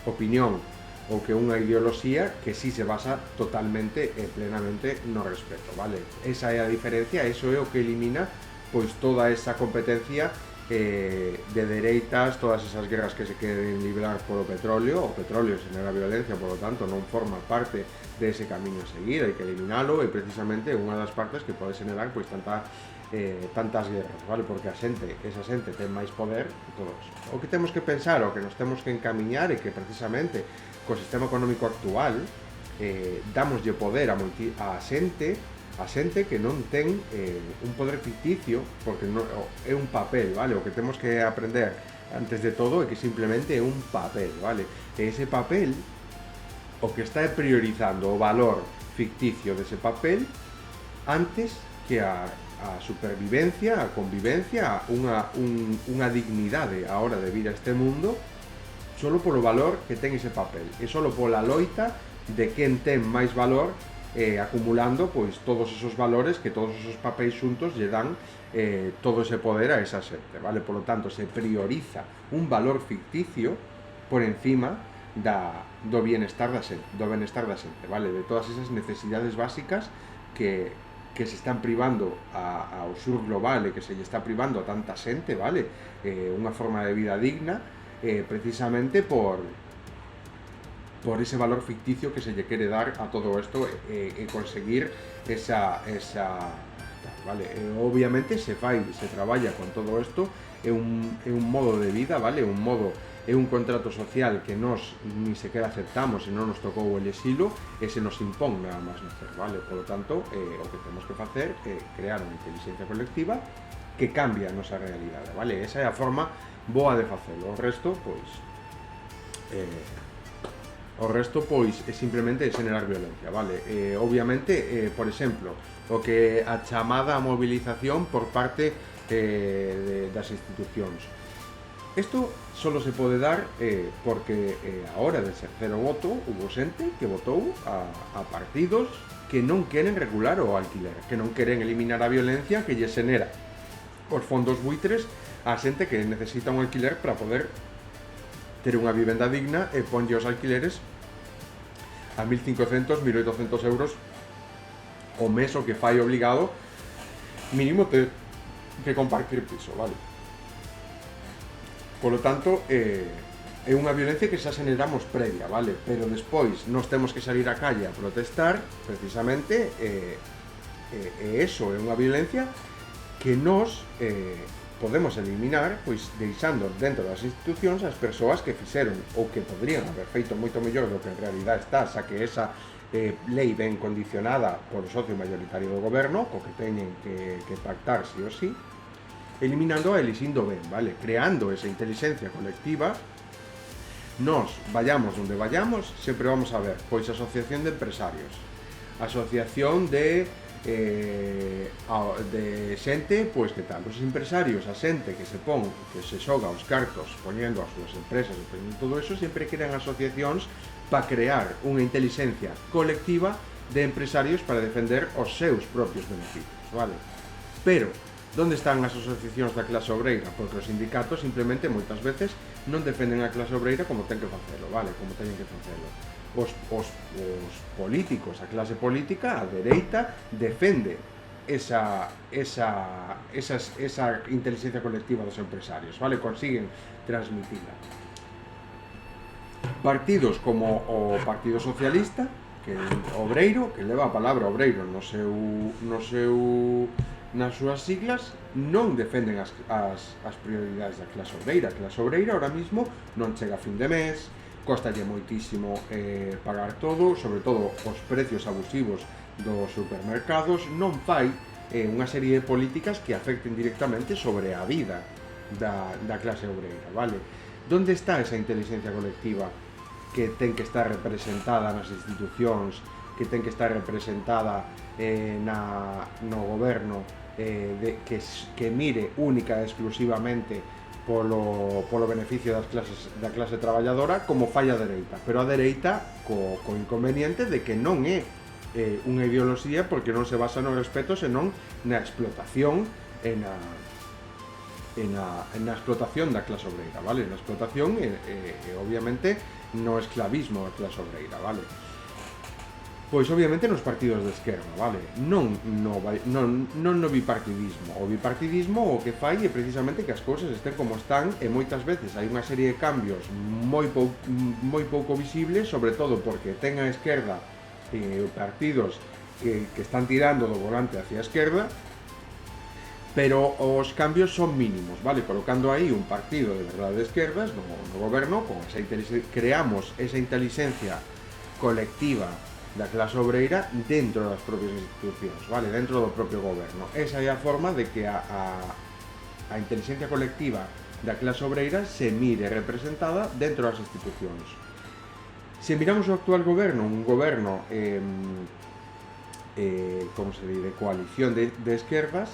opinión ou que unha ideoloxía que sí se basa totalmente e plenamente no respeto, vale? Esa é a diferencia, eso é o que elimina pois toda esa competencia de dereitas, todas esas guerras que se queren librar polo petróleo. O petróleo xenera violencia, por lo tanto non forma parte dese camiño a seguir, hai que eliminalo, e precisamente unha das partes que pode xenerar pois tanta tantas guerras, vale? Porque esa xente ten máis poder e todo eso. O que temos que pensar, o que nos temos que encamiñar é que precisamente co sistema económico actual damoslle poder a xente que non ten un poder ficticio, porque non, é un papel, vale? O que temos que aprender antes de todo é que simplemente é un papel, vale? E ese papel o que está priorizando o valor ficticio dese papel antes que a supervivencia, a convivencia, unha dignidade a hora de vir a este mundo, solo polo valor que ten ese papel e solo pola loita de quen ten máis valor, acumulando pois todos esos valores que todos esos papéis xuntos lle dan todo ese poder a esa xente, vale? Por lo tanto, se prioriza un valor ficticio por encima do bienestar da xente, vale? De todas esas necesidades básicas que se están privando ao sur global e que se lle está privando a tanta xente, vale? Unha forma de vida digna, precisamente por ese valor ficticio que se lle quere dar a todo isto e conseguir esa vale? Obviamente se traballa con todo isto, é un modo de vida, vale? É un contrato social que nós ni sequera aceptamos e non nos tocou elexilo e se nos impón nada máis nacer, vale? Por lo tanto, o que temos que facer é crear unha inteligencia colectiva que cambie a nosa realidade, vale? Esa é a forma boa de facelo. O resto, pois, é simplemente generar violencia, vale? Obviamente, por exemplo, o que a chamada movilización por parte das institucións. Isto solo se pode dar porque a hora de exercer o voto hubo xente que votou a partidos que non queren regular o alquiler, que non queren eliminar a violencia que lle xenera os fondos buitres a xente que necesita un alquiler para poder ter unha vivenda digna e ponlle os alquileres a 1.500, 1.800 euros o mes, o que fai obligado mínimo ter que compartir piso, vale? Por lo tanto, é unha violencia que xa generamos previa, vale? Pero despois nos temos que salir á calle a protestar, precisamente, eso é unha violencia que nos podemos eliminar, pois deixando dentro das institucións as persoas que fixeron ou que podrían haber feito moito mellor do que en realidad está, xa que esa lei ben condicionada por o socio maioritario do goberno, co que teñen que pactar sí ou sí, eliminando e elixindo ben, vale? Creando esa inteligencia colectiva, nos vayamos onde vayamos, sempre vamos a ver, pois asociación de empresarios, asociación de xente, pois que tal, os empresarios, a xente que se xoga os cartos poñendo as súas empresas e poñendo todo eso, sempre crean asociacións para crear unha inteligencia colectiva de empresarios para defender os seus propios beneficios, vale? Pero onde están as asociacións da clase obreira? Porque os sindicatos simplemente moitas veces non defenden a clase obreira como ten que facelo, vale? Como teñen que facelo. Os políticos, a clase política, a dereita, defende esa inteligencia colectiva dos empresarios, vale? Consiguen transmitila. Partidos como o Partido Socialista, que é obreiro, que leva a palabra obreiro nas súas siglas, non defenden as prioridades da clase obreira. A clase obreira ahora mismo non chega a fin de mes, costalle moitísimo pagar todo, sobre todo os precios abusivos dos supermercados, non fai unha serie de políticas que afecten directamente sobre a vida da clase obreira, vale? Donde está esa inteligencia colectiva que ten que estar representada nas institucións, que ten que estar representada no goberno, que mire única e exclusivamente polo beneficio da clase traballadora, como fai a dereita? Pero a dereita co inconveniente de que non é unha ideoloxía, porque non se basa no respeto, senón na explotación e na explotación da clase obreira, vale? Na explotación e obviamente no esclavismo da clase obreira, vale? Pois obviamente nos partidos de esquerda, vale? Non no bipartidismo. O bipartidismo o que fai é precisamente que as cousas estén como están e moitas veces hai unha serie de cambios moi pouco visibles, sobre todo porque ten a esquerda partidos que están tirando do volante hacia a esquerda pero os cambios son mínimos, vale? Colocando aí un partido de verdade de esquerdas no goberno, con esa creamos esa inteligencia colectiva da clase obreira dentro das propias institucións, vale? Dentro do propio goberno. Esa é a forma de que a inteligencia colectiva da clase obreira se mire representada dentro das institucións. Se miramos o actual goberno, un goberno como se di, de coalición de esquerdas,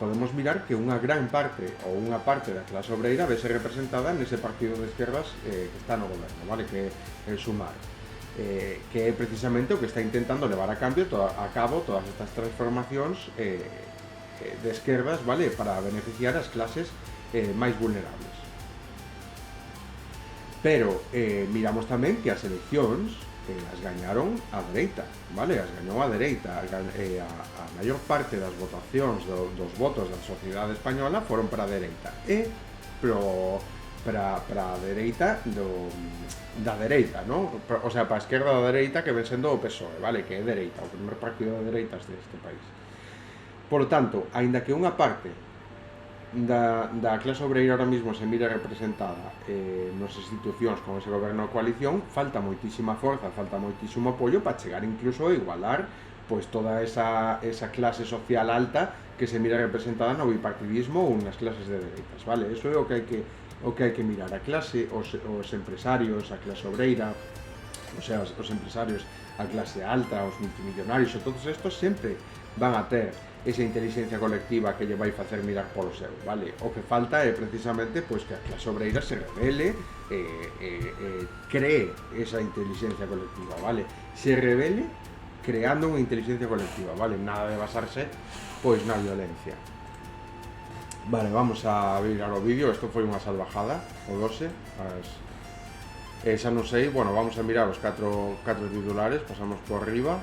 podemos mirar que unha gran parte ou unha parte da clase obreira vese representada nese partido de esquerdas que está no goberno, vale? Que é el Sumar, que é precisamente o que está intentando levar a cabo todas estas transformacións de esquerdas, vale? Para beneficiar as clases máis vulnerables. Pero miramos tamén que as eleccións as gañaron a dereita, vale? As gañou a dereita, a maior parte das votacións dos votos da sociedade española foron para a dereita, para a dereita da dereita, ¿no? O sea, para a esquerda da dereita, que ven sendo o PSOE, vale? Que é dereita, o primer partido de dereitas deste país. Por lo tanto, aínda que unha parte da clase obreira ahora mismo se mira representada nas institucións con ese goberno de coalición, falta moitísima forza, falta moitísimo apoio para chegar incluso a igualar pois toda esa clase social alta que se mira representada no bipartidismo ou nas clases de dereitas, vale? Eso é o que hai que mirar, a clase, os empresarios, a clase obreira, o sea, os empresarios, a clase alta, os multimillonarios, todos estos sempre van a ter esa inteligencia colectiva que lle vai facer mirar polo seu, vale? O que falta é precisamente pois que a clase obreira se rebele, cree esa inteligencia colectiva, vale? Se rebele creando unha inteligencia colectiva, vale? Nada de basarse pois na violencia. Vale, vamos a virar o vídeo. Isto foi unha salvajada, o 12, xa non sei, bueno, vamos a mirar os 4 titulares, pasamos por arriba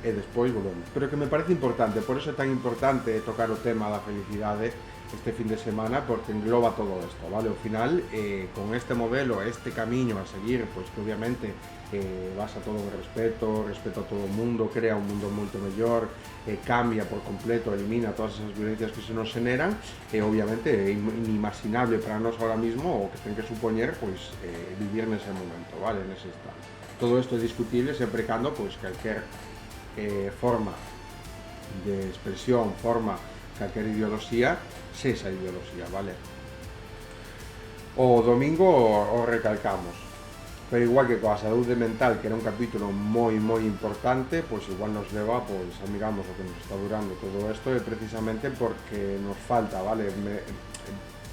e despois volvemos. Pero que me parece importante, por eso é tan importante tocar o tema da felicidade este fin de semana, porque engloba todo isto, vale? Ao final, con este modelo, este camiño a seguir, pois que obviamente basa todo o respeto a todo o mundo, crea un mundo moito mellor, cambia por completo, elimina todas esas violencias que se nos generan, e obviamente é inimaginable para nós ahora mismo o que ten que supoñer pois vivir nese momento, vale? Nese instante. Todo isto é discutible sempre cando pois calquer forma de expresión, calquer ideoloxía, esa ideoloxía, vale? O domingo o recalcamos, pero igual que coa saúde mental, que era un capítulo moi importante, pois igual nos leva, pois a miramos o que nos está durando todo isto, e precisamente porque nos falta, vale?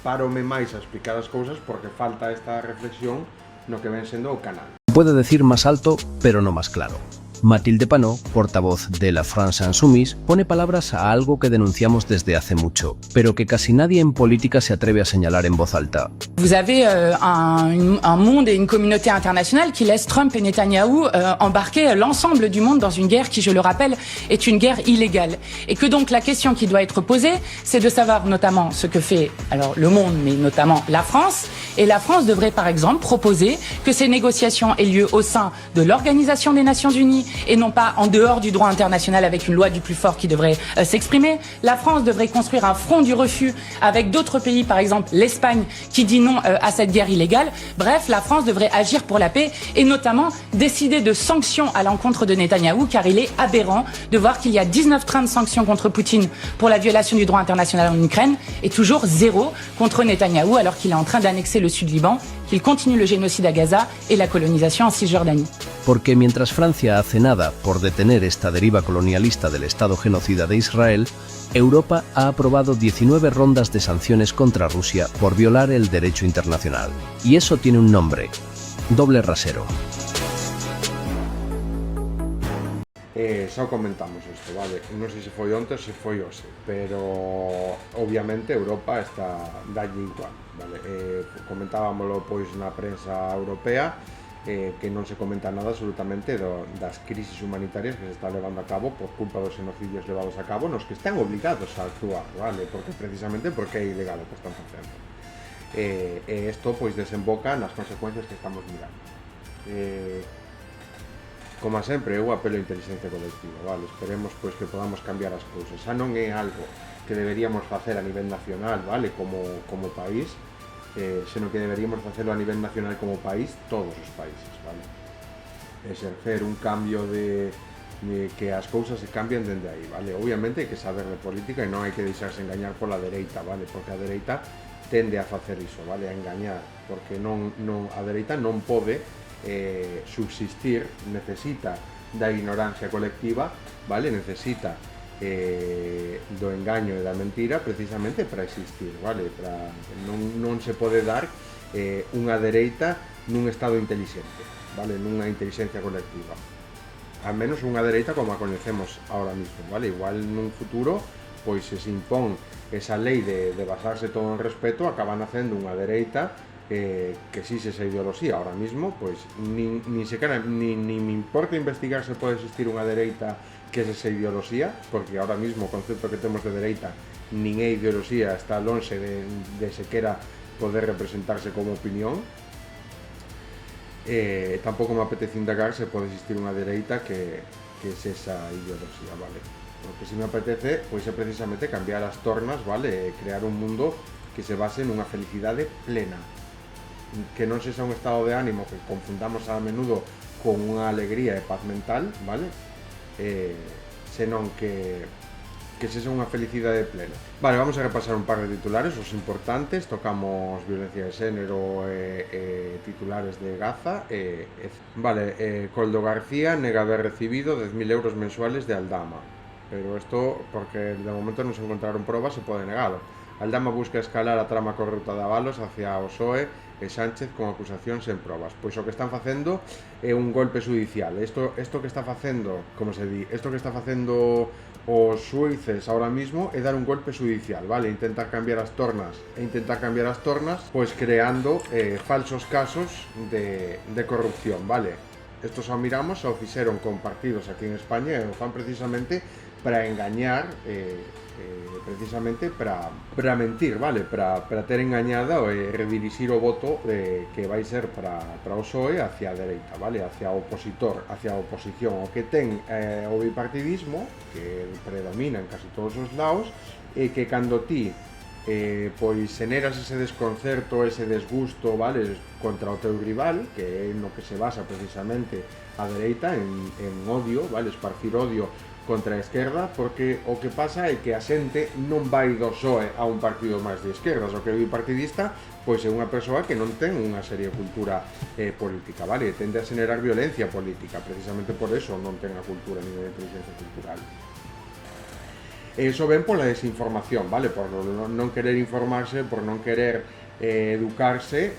Párome máis a explicar as cousas porque falta esta reflexión no que ven sendo o canal. Puede decir más alto, pero no más claro. Mathilde Panot, portavoz de la France Insoumise, pone palabras a algo que denunciamos desde hace mucho, pero que casi nadie en política se atreve a señalar en voz alta. Vous avez un monde et une communauté internationale qui laisse Trump et Netanyahou embarquer l'ensemble du monde dans une guerre qui, je le rappelle, est une guerre illégale. Et que donc la question qui doit être posée, c'est de savoir notamment ce que fait alors le monde, mais notamment la France. Et la France devrait par exemple proposer que ces négociations aient lieu au sein de l'Organisation des Nations Unies et non pas en dehors du droit international avec une loi du plus fort qui devrait s'exprimer. La France devrait construire un front du refus avec d'autres pays, par exemple l'Espagne, qui dit non à cette guerre illégale. Bref, la France devrait agir pour la paix et notamment décider de sanctions à l'encontre de Netanyahou, car il est aberrant de voir qu'il y a 19 trains de sanctions contre Poutine pour la violation du droit international en Ukraine et toujours 0 contre Netanyahou alors qu'il est en train d'annexer le Sud-Liban, qu'il continue le génocide à Gaza et la colonisation en Cisjordanie. Porque mientras Francia hace nada por detener esta deriva colonialista del Estado genocida de Israel, Europa ha aprobado 19 rondas de sanciones contra Rusia por violar el derecho internacional. Y eso tiene un nombre: doble rasero. Xa comentamos isto, vale? Non sei se foi onte ou se foi hoxe, pero obviamente Europa está dalle igual, vale? Comentábamoslo pois na prensa europea, que non se comenta nada absolutamente das crisis humanitarias que se están levando a cabo por culpa dos xenocidios levados a cabo nos que están obligados a actuar, vale? Porque precisamente porque é ilegal o que están facendo. E isto pois desemboca nas consecuencias que estamos mirando. Como sempre, eu apelo a inteligencia colectiva, vale? Esperemos pois que podamos cambiar as cousas. Xa non é algo que deberíamos facer a nivel nacional, vale, como país, senón que deberíamos facelo a nivel nacional como país, todos os países, vale. Exercer un cambio de que as cousas se cambian dende aí, vale. Obviamente hai que saber de política e non hai que deixarse engañar pola dereita, vale, porque a dereita tende a facer iso, vale, a engañar, porque a dereita non pode subsistir, necesita da ignorancia colectiva, vale, necesita do engaño e da mentira precisamente para existir, vale, non se pode dar unha dereita nun estado intelixente, vale, nunha inteligencia colectiva, al menos unha dereita como a conocemos ahora mismo, vale, igual nun futuro pois se impón esa lei de basarse todo en respeto, acaban nacendo unha dereita que si esa ideoloxía ahora mismo, pois ni me importa investigar se pode existir unha dereita que é esa ideoloxía, porque ahora mismo o concepto que temos de dereita nin é ideoloxía, está lonxe de sequera poder representarse como opinión. Tampouco me apetece indagar se pode existir unha dereita que é esa ideoloxía, vale. O que si me apetece pois é precisamente cambiar as tornas, vale, crear un mundo que se base nunha felicidade plena, que non sexa un estado de ánimo que confundamos a menudo con unha alegría e paz mental, vale, senón que sexa unha felicidade plena. Vale, vamos a repasar un par de titulares, os importantes. Tocamos violencia de xénero e titulares de Gaza. Vale, Coldo García nega haber recibido 10.000 euros mensuales de Aldama, pero isto porque de momento non se encontraron probas, se pode negalo. Aldama busca escalar a trama corrupta de Avalos hacia o PSOE e Sánchez con acusacións sen probas. Pois o que están facendo é un golpe judicial. Isto que está facendo, como se di, isto que está facendo os xuíces ahora mismo é dar un golpe judicial, vale, intentar cambiar as tornas pois creando falsos casos de corrupción, vale. Estos ao miramos, ao fixeron con partidos aquí en España e o fan precisamente para engañar, precisamente para mentir, vale, para ter engañada e redirixir o voto que vai ser para o PSOE hacia a dereita, vale, hacia o opositor, hacia a oposición. O que ten o bipartidismo, que predomina en casi todos os lados, e que cando ti pois generas ese desconcerto, ese desgusto, vale, contra o teu rival, que é no que se basa precisamente a dereita, en odio, vale, esparcir odio contra a esquerda, porque o que pasa é que a xente non vai do PSOE a un partido máis de esquerdas. O que é bipartidista pois é unha persoa que non ten unha seria cultura política, vale, tende a xenerar violencia política, precisamente por eso non ten a cultura ni de inteligencia cultural. Eso ven pola desinformación, vale, por non querer informarse, por non querer educarse,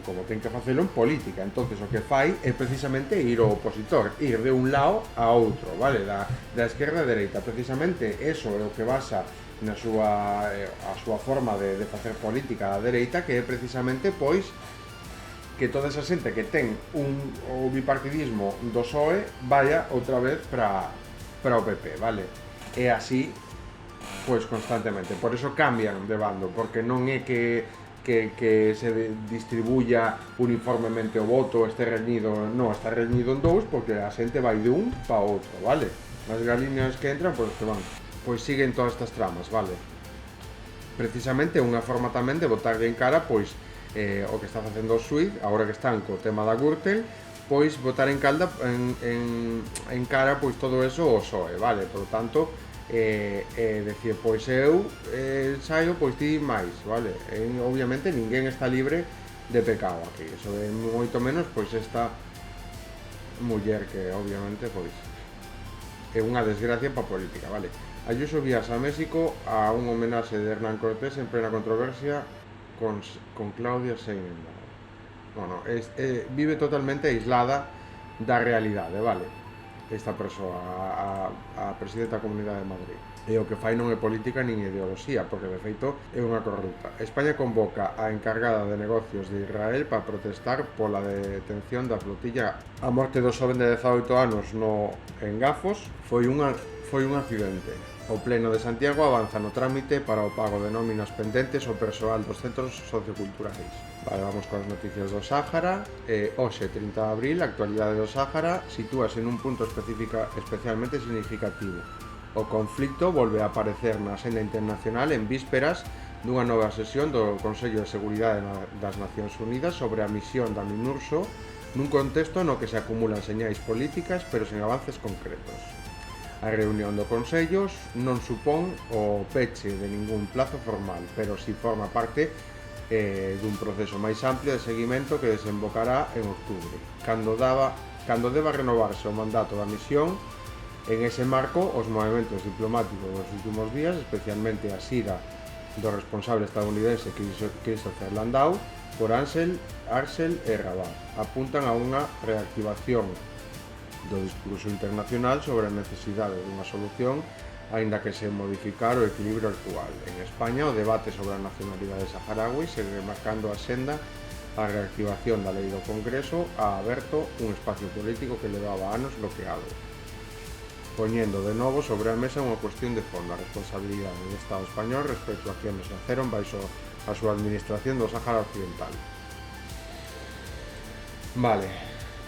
como ten que facelo en política. Entonces o que fai é precisamente ir ao opositor, ir de un lado a outro, vale, da esquerda a dereita. Precisamente eso é o que basa a súa forma de facer política da dereita, que é precisamente pois que toda esa xente que ten o bipartidismo do PSOE vaya outra vez para o PP, vale. É así pois constantemente, por eso cambian de bando, porque non é que se distribuya uniformemente o voto, este reñido, non, está reñido en dous, porque a xente vai de un para outro, vale? As galiñas que entran, pois que van, pois siguen todas estas tramas, vale? Precisamente unha forma tamén de botarlle en cara, pois, o que está facendo o Suiz, agora que están co tema da Gürtel, pois botar en cara pois todo eso o PSOE, vale? Por lo tanto, decir, pois eu saio, pois ti máis, vale? Obviamente ninguén está libre de pecado aquí, eso é moito menos pois esta muller que obviamente pois é unha desgracia para a política, vale? Ayuso viaxa a México a un homenaxe de Hernán Cortés en plena controversia con Claudia Sheinbaum. Bueno, vive totalmente aislada da realidade, vale? Esta persoa, a presidenta da Comunidade de Madrid. E o que fai non é política nin ideoloxía, porque de feito é unha corrupta. España convoca a encargada de negocios de Israel para protestar pola detención da flotilla. A morte do xoven de 18 anos en Gafos foi un accidente. O Pleno de Santiago avanza no trámite para o pago de nóminas pendentes ao persoal dos centros socioculturais. Vale, vamos con as noticias do Sáhara. Hoxe, 30 de abril, a actualidade do Sáhara sitúase nun punto especialmente significativo. O conflicto volve a aparecer na senda internacional en vísperas dunha nova sesión do Consello de Seguridade das Nacións Unidas sobre a misión da MINURSO nun contexto no que se acumulan señais políticas pero sen avances concretos. A reunión do Consello non supón o peche de ningún plazo formal, pero si forma parte dun proceso máis amplio de seguimento que desembocará en outubro, cando deba renovarse o mandato da misión. En ese marco, os movementos diplomáticos dos últimos días, especialmente a xira do responsable estadounidense Christopher Landau por Arxel e Rabat, apuntan a unha reactivación do discurso internacional sobre a necesidade dunha solución, aínda que se modificar o equilibrio actual. En España, o debate sobre a nacionalidade saharaui segue marcando a senda a reactivación da lei do Congreso ha aberto un espacio político que levaba anos bloqueado, poñendo de novo sobre a mesa unha cuestión de fondo, a responsabilidade do Estado español respecto a quienes naceron baixo a súa administración do Sáhara Occidental. Vale,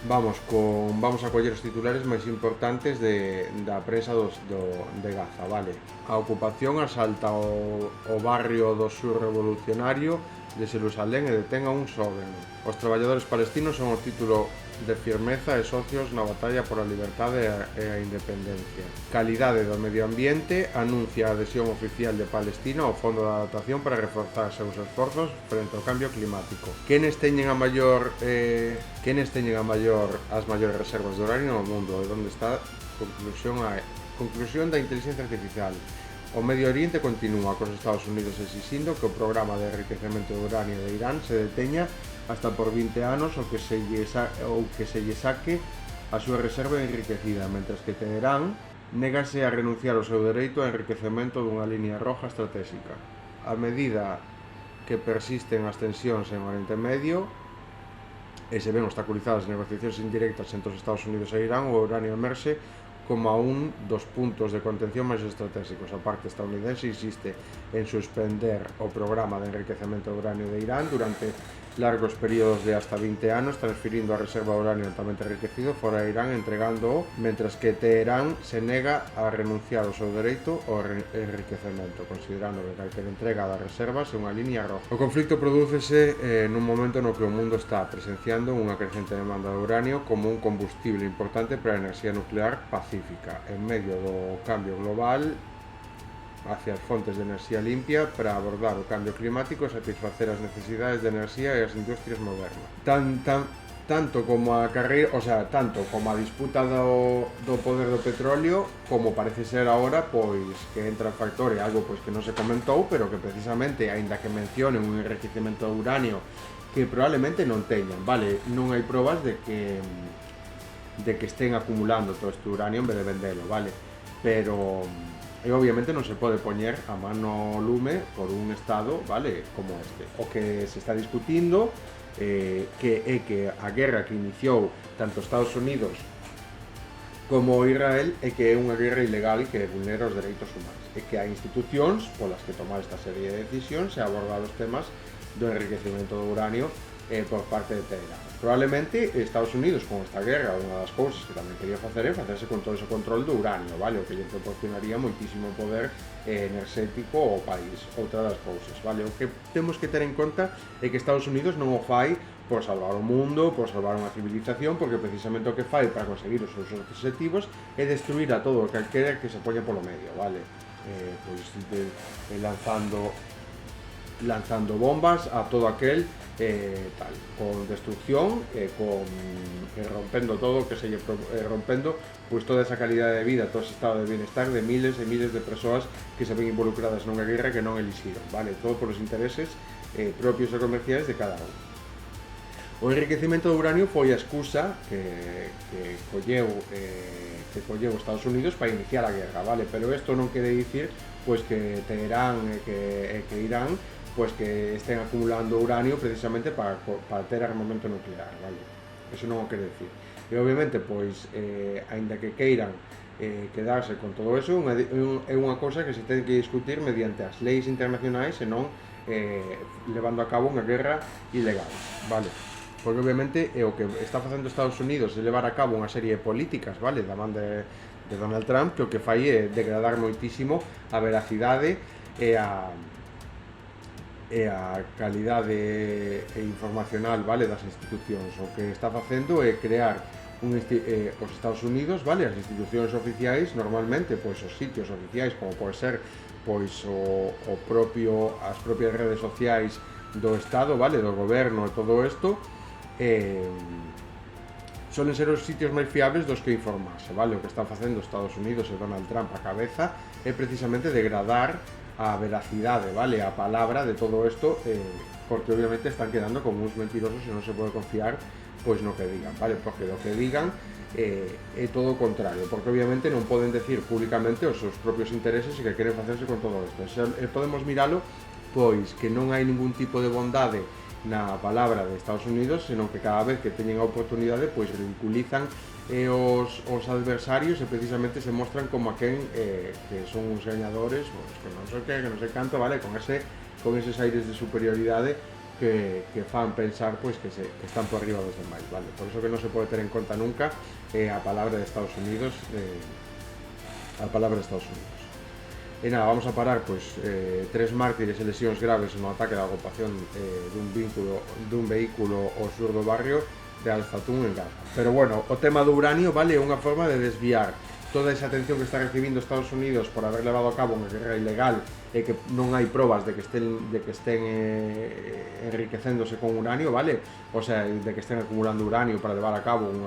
vamos a coller os titulares máis importantes da prensa de Gaza, vale. A ocupación asalta o barrio do sur revolucionario de Xerusalén e detén a un xoven. Os traballadores palestinos son o título de firmeza e socios na batalla por a liberdade e a independencia. Calidade do medio ambiente anuncia a adhesión oficial de Palestina ao Fondo de Adaptación para reforzar seus esforzos frente ao cambio climático. Quenes teñen as maiores reservas de uranio no mundo? E onde está conclusión da inteligencia artificial? O Medio Oriente continúa cos Estados Unidos exixindo que o programa de enriquecemento de uranio de Irán se deteña hasta por 20 anos ou que se lle saque a súa reserva enriquecida, mentras que Teherán négase a renunciar ao seu dereito ao enriquecemento dunha liña roja estratégica. A medida que persisten as tensións en Oriente Medio e se ven obstaculizadas as negociacións indirectas entre os Estados Unidos e Irán, o uranio emerxe como a un dos puntos de contención máis estratégicos. A parte estadounidense insiste en suspender o programa de enriquecemento de uranio de Irán durante largos períodos de hasta 20 anos, transfirindo a reserva de uranio altamente enriquecido fora de Irán, entregándoo, mentras que Teherán se nega a renunciar ao seu dereito ao enriquecemento, considerando que calquera entrega das reservas é unha liña roja. O conflicto prodúcese nun momento no que o mundo está presenciando unha crecente demanda de uranio como un combustible importante para a enerxía nuclear pacífica, en medio do cambio global hacia as fontes de enerxía limpia para abordar o cambio climático e satisfacer as necesidades de enerxía e as industrias modernas. Tanto como a disputa do poder do petróleo, como parece ser agora, pois que entra en factor algo pois que non se comentou, pero que precisamente, aínda que mencionen un enriquecemento de uranio que probablemente non teñan, vale, non hai probas de que estén acumulando todo este uranio en vez de vendelo, vale, pero e obviamente non se pode poñer a mano lume por un estado, vale, como este. O que se está discutindo que é que a guerra que iniciou tanto Estados Unidos como Israel é que é unha guerra ilegal e que vulnera os dereitos humanos, e que hai institucións polas que tomar esta serie de decisións e abordar os temas do enriquecemento do uranio por parte de Teherán. Probablemente Estados Unidos con esta guerra, unha das cousas que tamén quería facer é facerse con todo ese control do uranio, vale, o que lle proporcionaría moitísimo poder enerxético ao país. Outra das cousas, vale, o que temos que ter en conta é que Estados Unidos non o fai por salvar o mundo, por salvar unha civilización, porque precisamente o que fai para conseguir os seus objetivos é destruir a todo o calquera que se poña polo medio, vale, lanzando bombas a todo aquel con destrucción, rompendo todo, que se rompendo pois toda esa calidade de vida, todo ese estado de bienestar de miles e miles de persoas que se ven involucradas nunha guerra que non elixiron, vale, todo por os intereses propios e comerciais de cada un. O enriquecemento do uranio foi a excusa que colleu Estados Unidos para iniciar a guerra, vale, pero isto non quere dicir pois que Teherán e que Irán pois que estén acumulando uranio precisamente para ter armamento nuclear, vale? Eso non o quere decir. E obviamente, pois, aínda que queiran quedarse con todo eso, é unha cousa que se ten que discutir mediante as leis internacionais e non levando a cabo unha guerra ilegal, vale? Porque obviamente o que está facendo Estados Unidos é levar a cabo unha serie de políticas, vale, da man Donald Trump, que o que fai é degradar moitísimo a veracidade e a calidade informacional, vale, das institucións. O que está facendo é crear os Estados Unidos, vale, as institucións oficiais, normalmente, pois os sitios oficiais, como pode ser pois as propias redes sociais do Estado, vale, do goberno e todo isto, solen ser os sitios máis fiables dos que informarse, vale? O que están facendo os Estados Unidos e Donald Trump a cabeza é precisamente degradar a veracidade, vale, a palabra de todo isto, porque obviamente están quedando como uns mentirosos e non se pode confiar pois no que digan, vale? Porque do que digan é todo o contrario, porque obviamente non poden decir públicamente os seus propios intereses e que queren facerse con todo isto. Podemos miralo, pois que non hai ningún tipo de bondade na palabra de Estados Unidos, senón que cada vez que teñen a oportunidade, pois ridiculizan os adversarios e precisamente se mostran como aquén que son uns gañadores, pois, que non sei que non sei canto, vale, con eses aires de superioridade que fan pensar pois que están por arriba dos demais, vale? Por iso que non se pode ter en conta nunca a palabra de Estados Unidos, E nada, vamos a parar pois 3 mártires e lesións graves no ataque da ocupación dun vehículo ao sur do barrio de Al-Zatoun en Gaza. Pero bueno, o tema do uranio, vale, é unha forma de desviar toda esa atención que está recibindo Estados Unidos por haber levado a cabo unha guerra ilegal e que non hai probas de que estén enriquecéndose con uranio, vale? O sea, de que estén acumulando uranio para levar a cabo un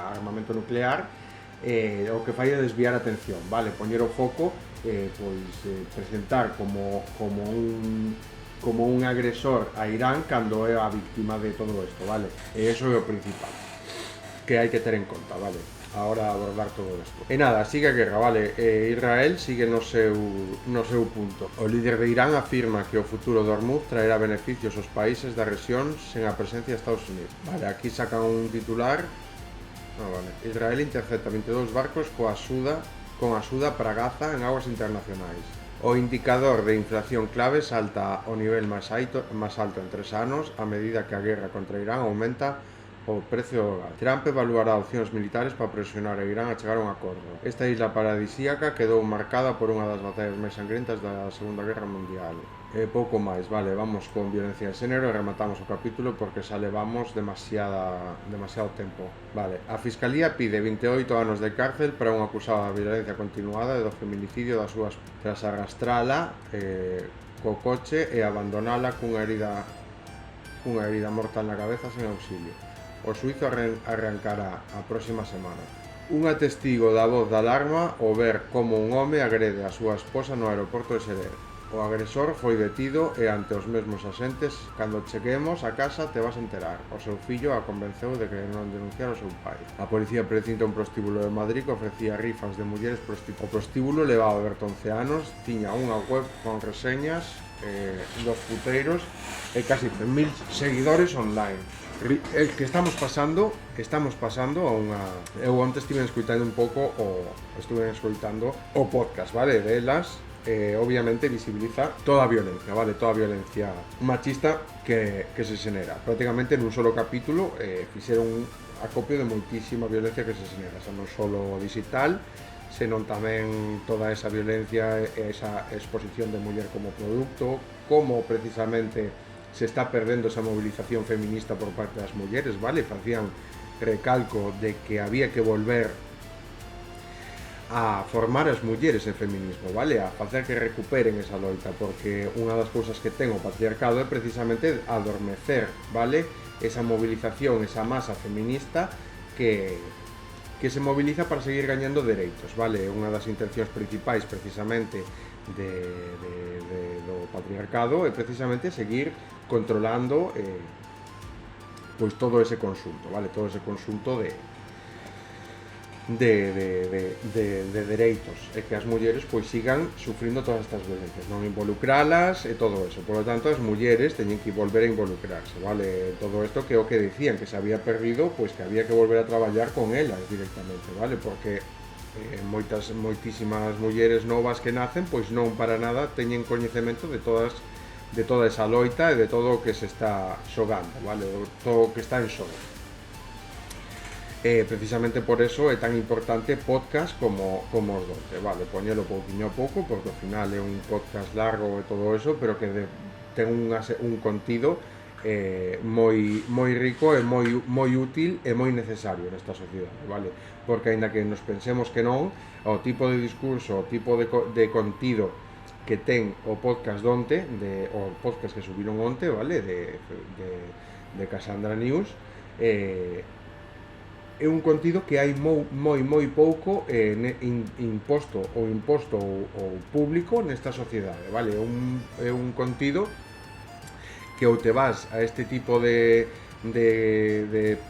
armamento nuclear. O que fai é desviar a atención, vale? Poñer o foco, presentar como un agresor a Irán cando é a víctima de todo isto, vale? E iso é o principal que hai que ter en conta, vale? Ahora abordar todo isto. E nada, sigue a guerra, vale? Israel sigue no seu punto. O líder de Irán afirma que o futuro do Hormuz traerá beneficios aos países da rexión sen a presencia de Estados Unidos. Vale, aquí sacan un titular. Vale. Israel intercepta 22 barcos con axuda para Gaza en aguas internacionais. O indicador de inflación clave salta ao nivel máis alto en 3 anos a medida que a guerra contra Irán aumenta o precio do gas. Trump evaluará opcións militares para presionar a Irán a chegar a un acordo. Esta isla paradisíaca quedou marcada por unha das batallas máis sangrentas da Segunda Guerra Mundial. E pouco máis, vale, vamos con violencia de xénero e rematamos o capítulo porque xa levamos demasiado tempo. Vale, a Fiscalía pide 28 anos de cárcel para un acusado da violencia continuada e do feminicidio das súas tras arrastrala co coche e abandonala cunha herida mortal na cabeza sen auxilio. O xuízo arrancará a próxima semana. Unha testigo da voz de alarma ao ver como un home agrede a súa esposa no aeroporto de Xerer. O agresor foi detido e ante os mesmos axentes, cando cheguemos a casa te vas a enterar. O seu fillo a convenceu de que non denunciar o seu pai. A policía precinta un prostíbulo de Madrid que ofrecía rifas de mulleres prostitutas. O prostíbulo levaba aberto 11 anos, tiña unha web con reseñas dos puteiros e casi 100.000 seguidores online. Que estamos pasando a unha... Eu onte estuve escoitando o podcast, vale, delas. Obviamente visibiliza toda a violencia, vale, toda a violencia machista que se xenera. Prácticamente nun solo capítulo fixeron un acopio de moitísima violencia que se xenera, xa non solo digital, senón tamén toda esa violencia e esa exposición de muller como produto, como precisamente se está perdendo esa movilización feminista por parte das mulleres, vale? Facían recalco de que había que volver a formar as mulleres en feminismo, vale? A facer que recuperen esa loita, porque unha das cousas que ten o patriarcado é precisamente adormecer, vale? Esa movilización, esa masa feminista que se moviliza para seguir gañando dereitos, vale? Unha das intencións principais precisamente do patriarcado é precisamente seguir controlando pois todo ese conxunto, vale? Todo ese conxunto de dereitos e que as mulleres pois sigan sufrindo todas estas violencias, non involucralas e todo eso. Por lo tanto, as mulleres teñen que volver a involucrarse, vale? Todo isto que é o que dicían que se había perdido, pois que había que volver a traballar con elas directamente, vale? Porque moitísimas mulleres novas que nacen pois non para nada teñen coñecemento de toda esa loita e de todo o que se está xogando, vale? Todo o que está en xogo. precisamente por eso é tan importante podcast como os donte, vale, poñelo pouquiño a pouco, porque ao final é un podcast largo e todo eso, pero que ten un contido moi rico e moi útil e moi necesario nesta sociedade, vale? Porque aínda que nos pensemos que non, o tipo de discurso, o tipo de contido que ten o podcast donte, o podcast que subiron onte, vale? De Cassandra News, é un contido que hai moi pouco imposto ou público nesta sociedade, vale? É un contido que ou te vas a este tipo de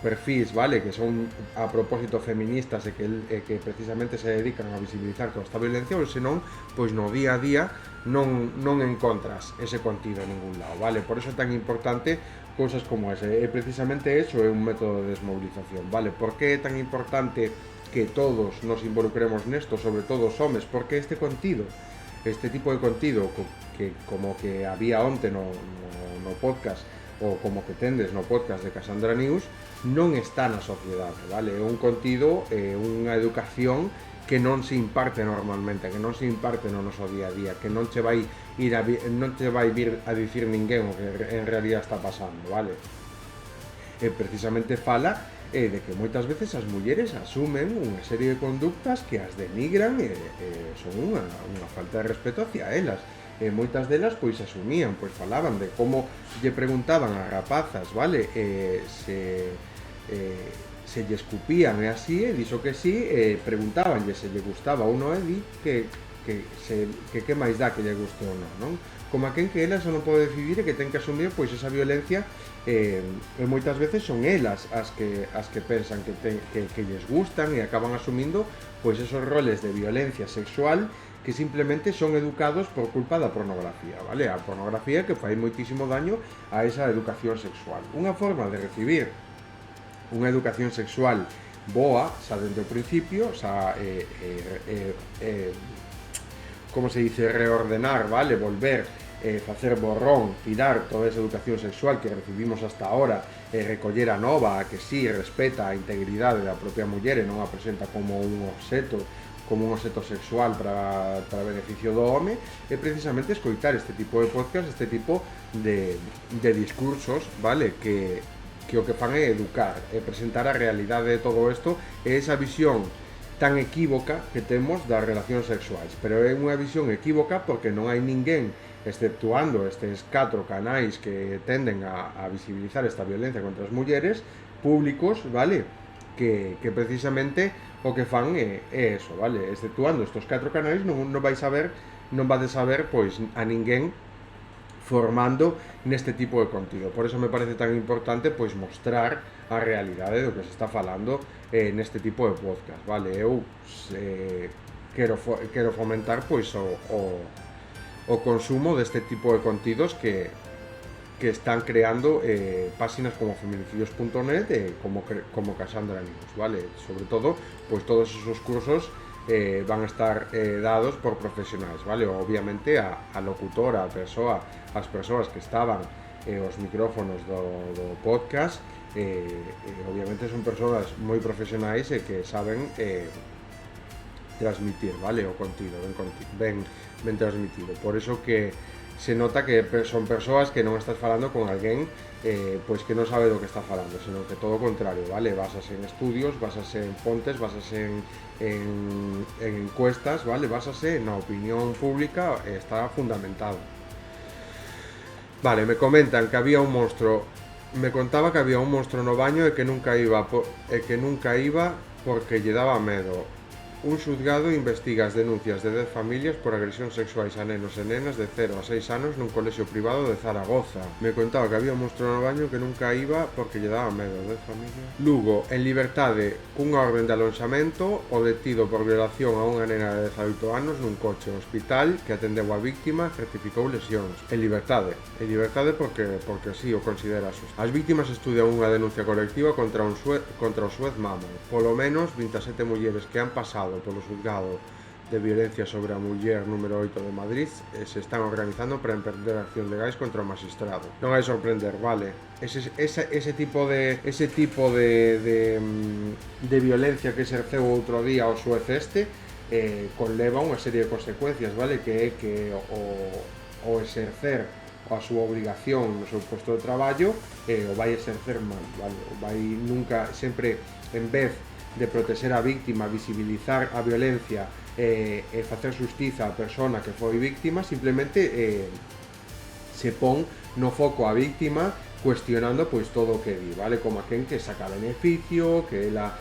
perfis, vale, que son a propósito feministas e que precisamente se dedican a visibilizar toda esta violencia, ou senón, pois no día a día non encontras ese contido en ningún lado, vale? Por eso é tan importante cousas como ese, e precisamente eso é un método de desmovilización, vale? Por que é tan importante que todos nos involucremos nesto, sobre todo os homes? Porque este tipo de contido que como que había onte no podcast, ou como que tendes no podcast de Cassandra News, non está na sociedade, vale? É un contido, unha educación que non se imparte normalmente, que non se imparte no noso día a día, que non che vai vir a dicir ninguén o que en realidad está pasando, vale? E precisamente fala de que moitas veces as mulleres asumen unha serie de conductas que as denigran e son unha falta de respeto hacia elas. Moitas delas pois asumían, pois falaban de como lle preguntaban a rapazas, vale, se lle escupían e así, e dixo que sí, preguntabanlle se lle gustaba ou non, e di que máis dá que lle guste ou non? Como a quen que ela só non pode decidir e que ten que asumir pois esa violencia, e moitas veces son elas as que pensan que lles gustan e acaban asumindo pois esos roles de violencia sexual que simplemente son educados por culpa da pornografía, vale? A pornografía que fai moitísimo daño a esa educación sexual. Unha forma de recibir unha educación sexual boa, xa dende o principio, xa como se dice, reordenar, vale? Volver, facer borrón, tirar toda esa educación sexual que recibimos hasta ahora, recoller a nova, a que sí respeta a integridade da propia muller e non a presenta como un obxeto sexual para beneficio do home, é precisamente escoitar este tipo de podcast, este tipo de discursos, vale, que o que fan é educar, é presentar a realidade de todo isto e esa visión tan equívoca que temos das relacións sexuais, pero é unha visión equívoca porque non hai ninguén, exceptuando estes 4 canais que tenden a visibilizar esta violencia contra as mulleres, públicos, vale, que precisamente o que fan é eso, vale, exceptuando estes 4 canais non vades a ver pois a ninguén formando neste tipo de contido. Por eso me parece tan importante pois mostrar a realidade do que se está falando neste tipo de podcast, vale? Eu quero fomentar pois o consumo deste tipo de contidos que están creando páxinas como feminicidios.net e como Cassandra News, vale? Sobre todo, pois todos esos cursos van a estar dados por profesionais, vale? Obviamente a locutora, as persoas que estaban os micrófonos do podcast, obviamente son persoas moi profesionais e que saben transmitir, vale? O contido, ben transmitido. Por eso que se nota que son persoas que non estás falando con alguén pois que non sabe do que está falando, senón que todo o contrario, vale? Basase en estudios, basase en fontes, basase en encuestas, vale? Basase na opinión pública, está fundamentado. Vale, me comentan que había un monstro, me contaba que había un monstro no baño e que nunca iba porque lle daba medo. Un xuzgado investiga as denuncias de 10 familias por agresións sexuais a nenos e nenas de 0 a 6 anos nun colexio privado de Zaragoza. Me contaba que había un monstro no baño que nunca iba porque lle daba medo. 10 familias. Lugo, en liberdade, cunha orden de alonxamento, o detido por violación a unha nena de 18 anos nun coche ao hospital que atendeu a víctima e certificou lesións. En liberdade porque así o considera xusto. As víctimas estudian unha denuncia colectiva contra o xuez Mamo. Polo menos 27 mulleres que han pasado polo xuzgado de violencia sobre a muller número 8 de Madrid se están organizando para emprender accións legais contra o magistrado. Non hai sorprender, vale? Ese tipo de violencia que exerceu outro día o xuez este conleva unha serie de consecuencias, vale? Que é que o exercer a súa obligación no seu posto de traballo o vai exercer mal, vale? O vai nunca, sempre, en vez de proteger a víctima, visibilizar a violencia e facer xustiza á persona que foi víctima, simplemente se pon no foco a víctima cuestionando pois todo o que di, vale? Como a quen que saca beneficio, que ela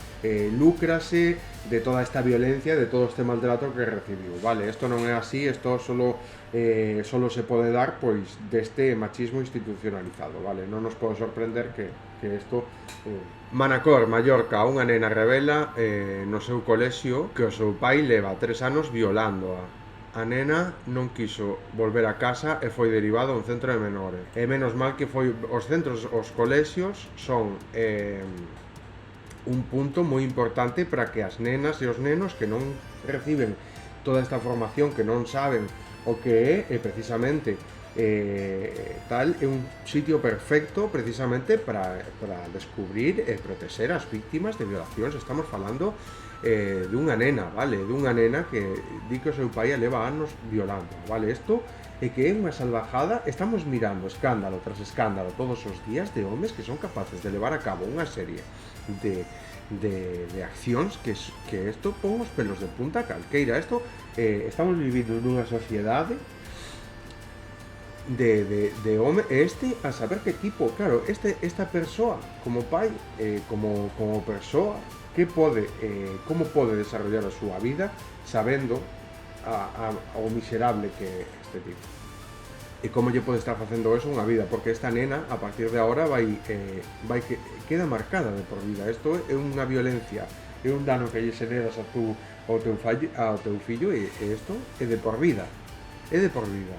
lúcrase de toda esta violencia, de todo este maltrato que recibiu, vale? Isto non é así, isto solo se pode dar pois deste machismo institucionalizado, vale? Non nos pode sorprender que isto... Manacor, Mallorca, unha nena revela no seu colexio que o seu pai leva 3 anos violándoa. A nena non quiso volver a casa e foi derivado a un centro de menores. E menos mal que foi... Os centros, os colexios son un punto moi importante para que as nenas e os nenos que non reciben toda esta formación, que non saben o que é precisamente tal, é un sitio perfecto precisamente para descubrir e proteger as víctimas de violacións. Estamos falando dunha nena, vale? Dunha nena que di que o seu pai a leva anos violando, vale? Isto é que é unha salvajada. Estamos mirando escándalo tras escándalo todos os días de homes que son capaces de levar a cabo unha serie de accións que isto pon os pelos de punta calqueira. Isto estamos vivindo nunha sociedade de home, a saber que tipo, claro, esta persoa como pai, como persoa, que pode, como pode desarrollar a súa vida sabendo o miserable que é este tipo, e como lle pode estar facendo eso unha vida, porque esta nena a partir de agora queda marcada de por vida. Isto é unha violencia, é un dano que lle xeneras ao teu fillo, e isto é de por vida, é de por vida.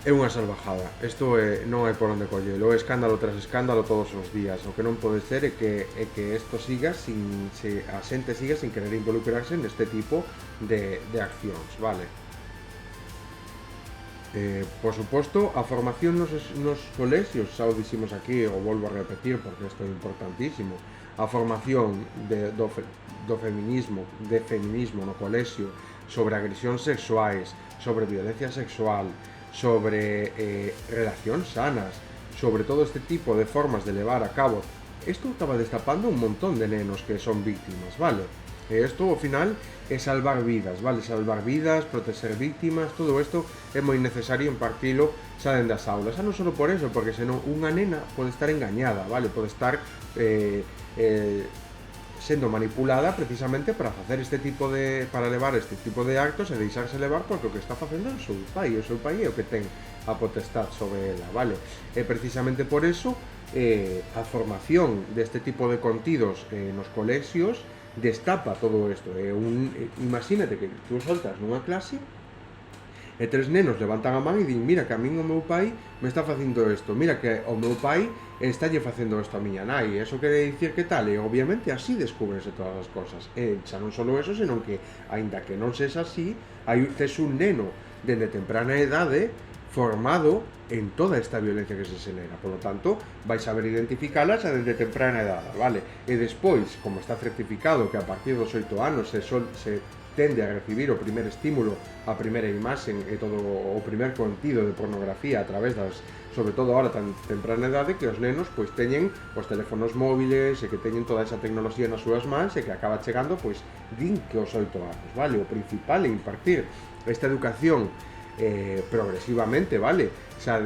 É unha salvajada, isto non hai por onde collelo, é escándalo tras escándalo todos os días. O que non pode ser é que isto siga a xente siga sin querer involucrarse neste tipo de accións, vale? Por suposto, a formación nos colexios, xa o diximos aquí, o volvo a repetir porque isto é importantísimo, a formación do feminismo no colexio sobre agresións sexuais, sobre violencia sexual, sobre relacións sanas, sobre todo este tipo de formas de levar a cabo. Isto estaba destapando un montón de nenos que son víctimas, vale? E isto, ao final, é salvar vidas, vale? Salvar vidas, proteger víctimas, todo isto é moi necesario impartilo xa dende as aulas. Xa non só por eso, porque senón unha nena pode estar engañada, vale? Pode estar sendo manipulada precisamente para facer para levar este tipo de actos e deixarse levar porque o que está facendo é o seu pai é o que ten a potestad sobre ela, vale? E precisamente por eso a formación deste tipo de contidos nos colexios destapa todo isto. Imagínate que tú soltas nunha clase e 3 nenos levantan a man e din: mira que a min o meu pai me está facendo isto, mira que o meu pai estalle facendo isto a miña nai, eso quere dicir que tal, e obviamente así descúbrense todas as cosas. E xa non só eso, senón que, aínda que non sexa así, tes un neno dende temprana idade formado en toda esta violencia que se xenera, polo tanto, vais saber identificalas dende temprana idade, vale? E despois, como está certificado que a partir dos 8 anos se tende a recibir o primer estímulo, a primeira imaxen e todo o primer contido de pornografía a través sobre todo ahora tan temprana idade, que os nenos pois teñen os teléfonos móviles e que teñen toda esa tecnoloxía nas súas mans e que acaba chegando pois din que os 8 anos, vale? O principal é impartir esta educación progresivamente, vale? Xa,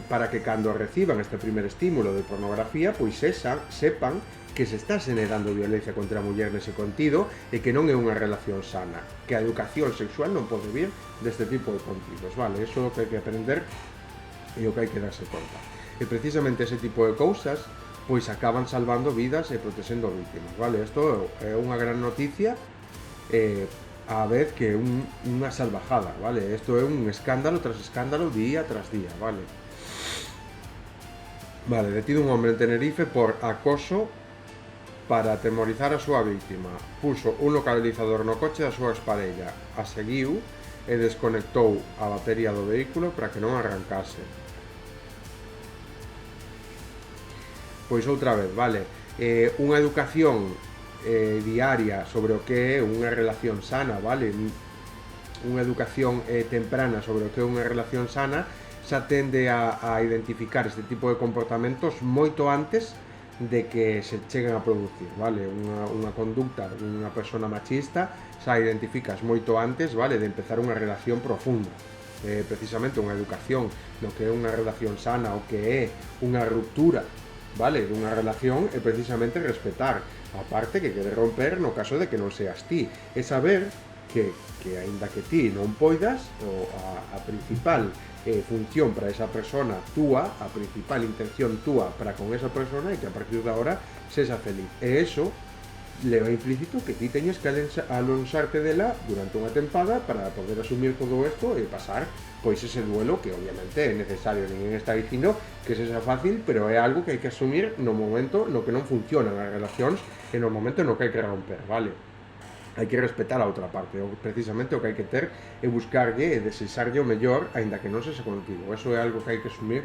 para que cando reciban este primer estímulo de pornografía pois sepan que se está xenerando violencia contra a muller nese contido e que non é unha relación sana, que a educación sexual non pode vir deste tipo de contidos, vale? Iso é o que hai que aprender e o que hai que darse conta. E precisamente ese tipo de cousas pois acaban salvando vidas e protexendo víctimas, vale? Isto é unha gran noticia a vez que unha salvajada, vale? Isto é un escándalo tras escándalo, día tras día, vale? Vale, detido un hombre en Tenerife por acoso para atemorizar a súa víctima, puxo un localizador no coche da súa exparella, a seguiu e desconectou a batería do vehículo para que non arrancase. Pois outra vez, vale, unha educación diaria sobre o que é unha relación sana, vale, unha educación temprana sobre o que é unha relación sana xa tende a identificar este tipo de comportamentos moito antes de que se cheguen a producir, vale, unha conducta dunha persona machista xa identificas moito antes, vale, de empezar unha relación profunda. Precisamente unha educación no que é unha relación sana, o que é unha ruptura, vale, dunha relación é precisamente respetar a parte que quede romper no caso de que non seas ti, é saber que aínda que ti non poidas, a principal función para esa persona túa, a principal intención túa para con esa persona é que a partir de agora sexa feliz, e eso leva implícito que ti teñes que alonsarte dela durante unha tempada para poder asumir todo isto e pasar pois ese duelo que obviamente é necesario. Ninguén está dicindo que sexa fácil, pero é algo que hai que asumir no momento no que non funcionan as relacións e no momento no que hai que romper, vale? Hai que respetar a outra parte, precisamente o que hai que ter é buscarlle e desexarlle o mellor, aínda que non sexa contigo. Eso é algo que hai que asumir,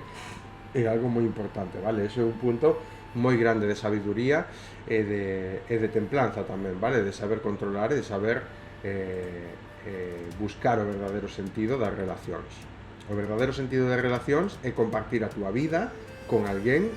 é algo moi importante, vale? Eso é un punto moi grande de sabiduría e de templanza tamén, vale? De saber controlar e de saber buscar o verdadeiro sentido das relacións. O verdadeiro sentido das relacións é compartir a túa vida con alguén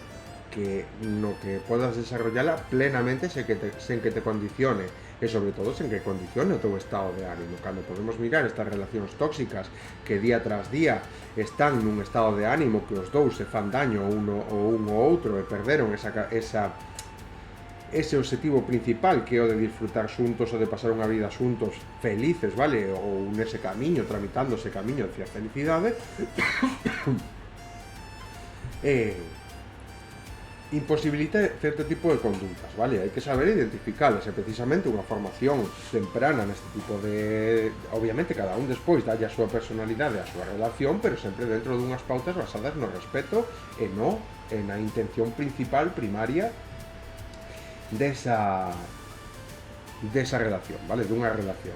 que no que podas desarrollala plenamente sen que te condicione e sobre todo sen que condicione o teu estado de ánimo. Cando podemos mirar estas relacións tóxicas que día tras día están nun estado de ánimo que os dous se fan daño un ou outro e perderon ese obxectivo principal que é o de disfrutar xuntos ou de pasar unha vida xuntos felices, vale? Ou nese camiño, tramitando ese camiño hacia a felicidade imposibilita certo tipo de conductas, vale? Hai que saber identificalas, e precisamente unha formación temprana neste tipo de... Obviamente cada un despois dalle a súa personalidade, a súa relación, pero sempre dentro dunhas pautas basadas no respeto e na intención principal, primaria desa relación, vale? Dunha relación.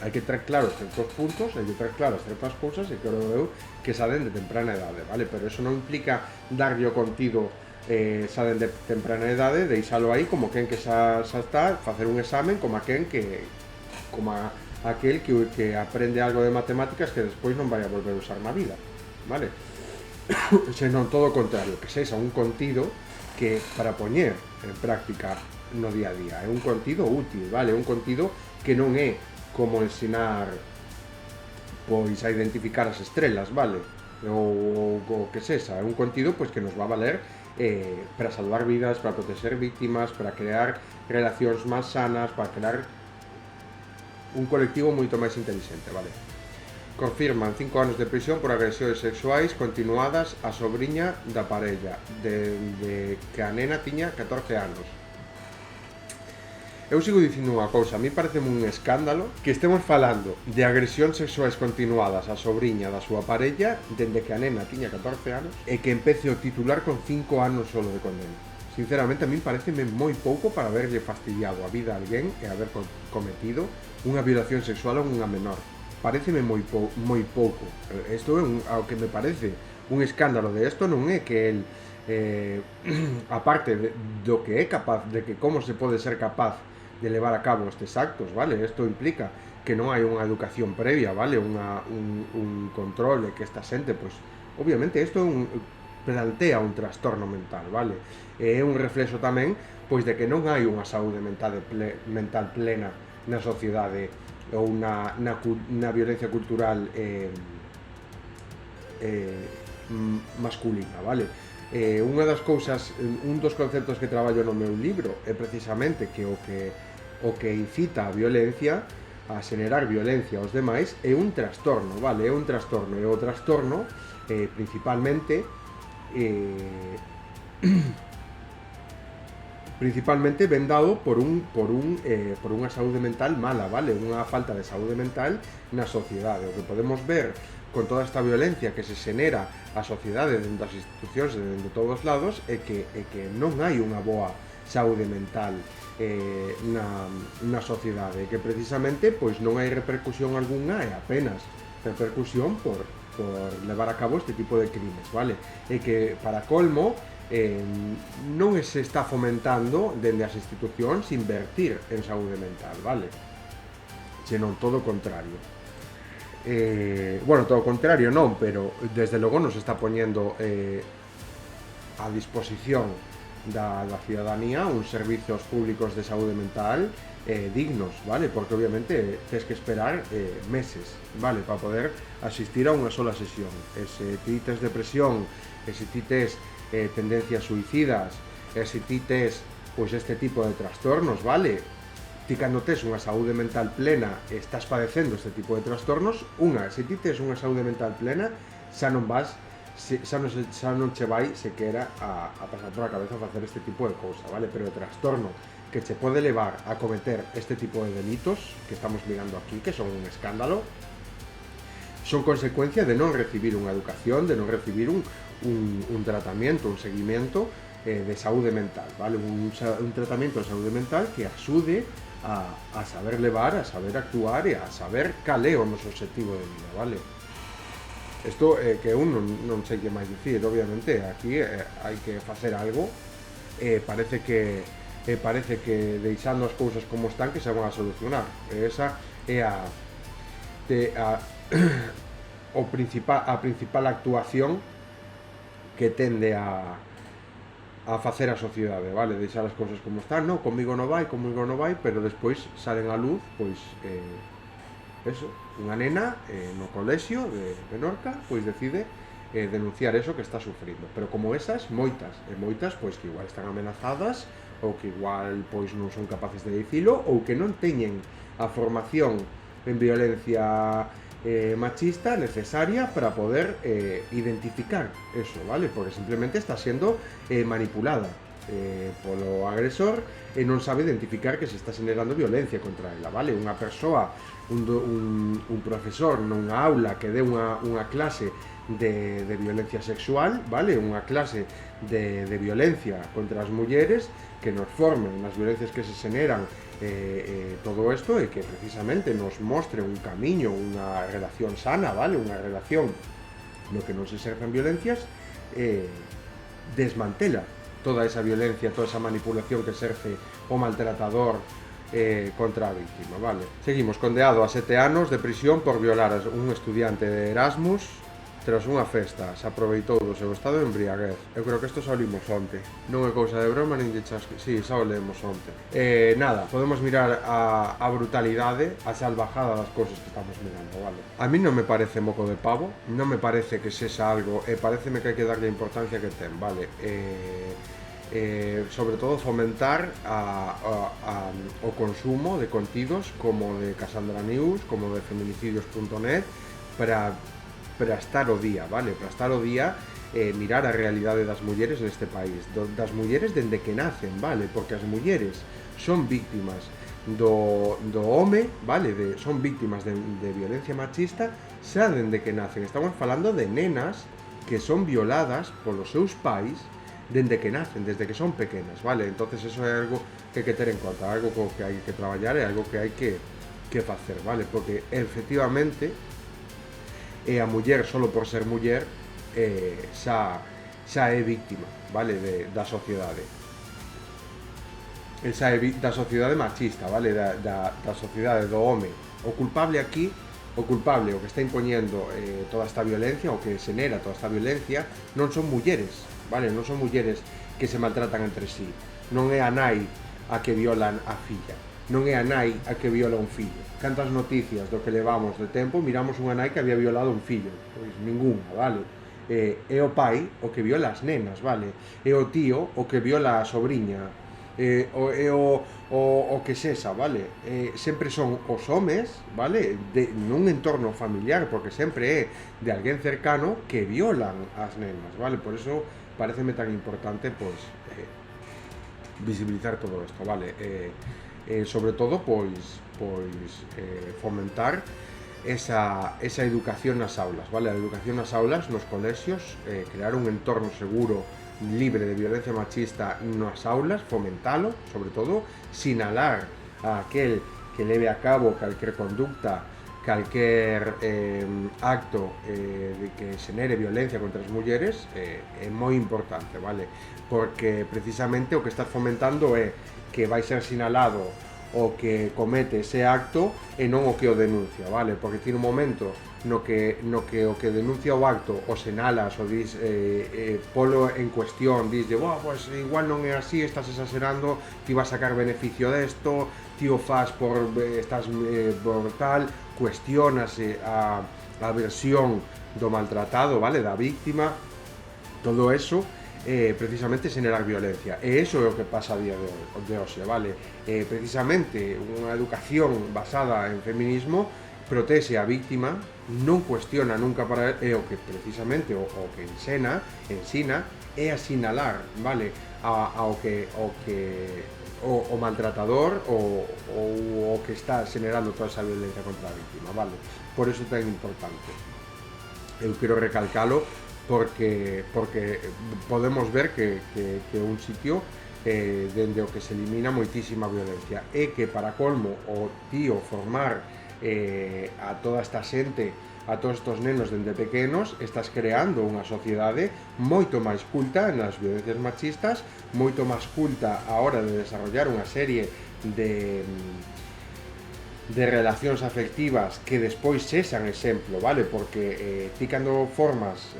Hai que ter claros certos puntos, hai que ter claras certas cousas e creo eu que saden de temprana idade, vale? Pero eso non implica darlle o contido xa de temprana idade, deixalo aí como quen que xa está, facer un examen como aquel que aprende algo de matemáticas que despois non vai a volver a usar na vida, vale? Senón todo o contrario, que sexa un contido que para poñer en práctica no día a día, é un contido útil, vale? Un contido que non é como ensinar pois a identificar as estrelas, vale? Ou que sexa, é un contido pois que nos va a valer para salvar vidas, para proteger víctimas, para crear relacións máis sanas, para crear un colectivo moito máis inteligente, vale? Confirman 5 anos de prisión por agresións sexuais continuadas á sobriña da parella, de que a nena tiña 14 anos. Eu sigo dicindo unha cousa, a mí pareceme un escándalo que estemos falando de agresións sexuais continuadas á sobriña da súa parella dende que a nena tiña 14 anos e que empece o titular con 5 anos solo de condena. Sinceramente, a mí pareceme moi pouco para haberlle fastidiado a vida a alguén e haber cometido unha violación sexual a unha menor. Pareceme moi pouco. Isto é ao que me parece un escándalo de isto non é que el aparte do que é capaz, de que como se pode ser capaz de levar a cabo estes actos, vale? Isto implica que non hai unha educación previa, vale? Un control de que esta xente, pois, obviamente, isto plantea un trastorno mental, vale? É un reflexo tamén, pois, de que non hai unha saúde mental plena na sociedade ou na violencia cultural masculina, vale? Unha das cousas, un dos conceptos que traballo no meu libro é precisamente que o que incita a violencia, a xenerar violencia aos demais, é un trastorno, vale? É un trastorno, e o trastorno principalmente ven dado por unha saúde mental mala, vale? Unha falta de saúde mental na sociedade. O que podemos ver con toda esta violencia que se xenera a sociedade dentro das institucións e dentro de todos os lados é que non hai unha boa saúde mental na sociedade, que precisamente pois non hai repercusión algunha e apenas repercusión por levar a cabo este tipo de crimes, vale? E que, para colmo, non se está fomentando dende as institucións invertir en saúde mental, vale? Senón todo o contrario. Bueno, todo o contrario non, pero desde logo nos está poñendo a disposición da ciudadanía uns servizos públicos de saúde mental dignos, vale? Porque obviamente tens que esperar meses, vale? Para poder asistir a unha sola sesión. E se ti tes depresión, e se ti tes tendencias suicidas, e se ti tes pois este tipo de trastornos, vale? Ti cando tes unha saúde mental plena e estás padecendo este tipo de trastornos, se ti tes unha saúde mental plena, xa non che vai sequera a pasar por a cabeza a facer este tipo de cousa, vale? Pero o trastorno que che pode levar a cometer este tipo de delitos que estamos mirando aquí, que son un escándalo, son consecuencia de non recibir unha educación, de non recibir un tratamiento, un seguimiento de saúde mental, vale? Un tratamiento de saúde mental que axude a saber levar, a saber actuar e a saber cal é o noso objetivo de vida, vale? Isto que eu non sei que máis dicir, obviamente aquí hai que facer algo, parece que deixando as cousas como están que se van a solucionar, esa é a principal actuación que tende a facer a sociedade, vale? Deixar as cousas como están, non, comigo non vai, pero despois salen á luz, pois, eso, unha nena no colexio de Menorca, pois decide denunciar eso que está sufrindo, pero como esas, moitas, pois que igual están amenazadas, ou que igual, pois non son capaces de dicilo, ou que non teñen a formación en violencia machista necesaria para poder identificar eso, vale? Porque simplemente está sendo manipulada polo agresor e non sabe identificar que se está generando violencia contra ela, vale? Unha persoa, un profesor nunha aula que dé unha clase de violencia sexual, vale? Unha clase de violencia contra as mulleres, que nos formen nas violencias que se xeneran todo isto, e que precisamente nos mostre un camiño, unha relación sana, vale? Unha relación no que non se exercen violencias, desmantela toda esa violencia, toda esa manipulación que exerce o maltratador contra a víctima, vale? Seguimos, condenado a 7 anos de prisión por violar a un estudiante de Erasmus tras unha festa. Se aproveitou do seu estado de embriaguez. Eu creo que isto xa o limos onte. Non é cousa de broma, nin de chasque. Si, xa o lemos onte. Nada, podemos mirar a brutalidade, a salvajada das cousas que estamos mirando, vale? A mí non me parece moco de pavo, non me parece que sexa algo, pareceme que hai que darlle a importancia que ten, vale? Sobre todo fomentar o consumo de contidos como de Cassandra News, como de feminicidios.net, para estar o día, vale? Para estar o día, mirar a realidade das mulleres neste país, das mulleres dende que nacen, vale? Porque as mulleres son víctimas do home, vale? Son víctimas de violencia machista xa dende que nacen. Estamos falando de nenas que son violadas polos seus pais dende que nacen, desde que son pequenas, vale? Entonces eso é algo que hai que ter en conta, algo que hai que traballar, é algo que hai que facer, vale? Porque efectivamente a muller, solo por ser muller, xa é víctima, vale? Da sociedade. Xa é da sociedade machista, vale? Da sociedade do home. O culpable aquí, o que está impoñendo toda esta violencia, o que xenera toda esta violencia, non son mulleres, vale? Non son mulleres que se maltratan entre sí. Non é a nai a que violan a filla. Non é a nai a que viola un fillo. Cantas noticias do que levamos de tempo miramos unha nai que había violado un fillo? Pois ninguna, vale? É o pai o que viola as nenas, vale? É o tío o que viola a sobriña. É o que sexa, vale? Sempre son os homes, vale? Nun entorno familiar, porque sempre é de alguén cercano que violan as nenas, vale? Por eso pareceme tan importante, pois, visibilizar todo isto, vale? Sobre todo, pois fomentar esa educación nas aulas, vale? A educación nas aulas, nos colexios, crear un entorno seguro libre de violencia machista nas aulas, fomentalo, sobre todo, sinalar a aquel que leve a cabo calquer conducta, calquer acto de que xenere violencia contra as mulleres é moi importante, vale? Porque precisamente o que estás fomentando é que vai ser sinalado o que comete ese acto e non o que o denuncia, vale? Porque ti no momento no que o que denuncia o acto o senalas o dis polo en cuestión, dis pues igual non é así, estás exagerando, ti vas a sacar beneficio desto, ti o fas por estás por tal, cuestionase a versión do maltratado, vale? Da víctima, todo eso precisamente xenerar violencia, e iso é o que pasa a día de hoxe, vale? Precisamente unha educación basada en feminismo protexe a víctima, non cuestiona nunca para o que precisamente o que ensina é a sinalar, vale? O maltratador ou o que está xenerando toda esa violencia contra a víctima, vale? Por iso é tan importante. Eu quero recalcalo porque podemos ver que é un sitio dende o que se elimina moitísima violencia, e que para colmo o tío formar a toda esta xente, a todos estos nenos dende pequenos, estás creando unha sociedade moito máis culta nas violencias machistas, moito máis culta a hora de desarrollar unha serie de relacións afectivas que despois sexan exemplo, vale? Porque ti cando formas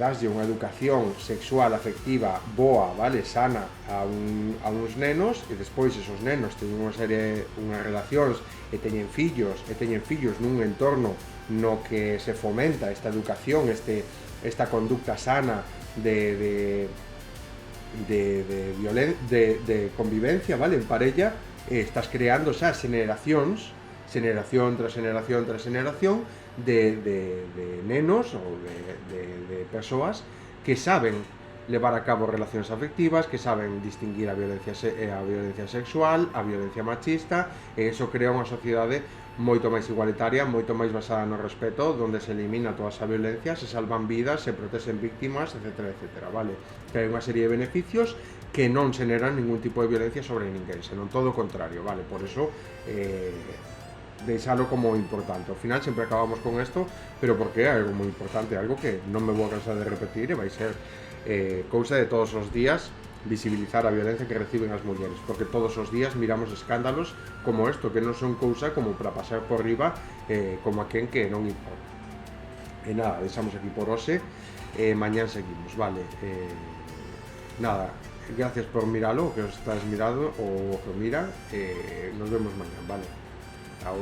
daslle unha educación sexual afectiva boa, vale? Sana a uns nenos, e despois esos nenos teñen unha serie, unhas relacións e teñen fillos nun entorno no que se fomenta esta educación, esta conducta sana de convivencia, vale? En parella, estás creando xa xeración tras xeración de nenos ou de persoas que saben levar a cabo relacións afectivas, que saben distinguir a violencia sexual, a violencia machista, e iso crea unha sociedade moito máis igualitaria, moito máis basada no respeto, onde se elimina toda esa violencia, se salvan vidas, se protexen víctimas, etc, vale? Que hai unha serie de beneficios que non xeneran ningún tipo de violencia sobre ninguén, senón todo o contrario, vale? Por eso deixalo como importante. Ao final sempre acabamos con isto, pero porque é algo moi importante, algo que non me vou a cansar de repetir, e vai ser cousa de todos os días visibilizar a violencia que reciben as mulleres, porque todos os días miramos escándalos como isto, que non son cousa como para pasar por riba, como a quen que non importa. E nada, deixamos aquí por hoxe, mañán seguimos, vale? Nada, gracias por miralo, que os estás mirando ou que o mira, nos vemos mañán, vale? Chao.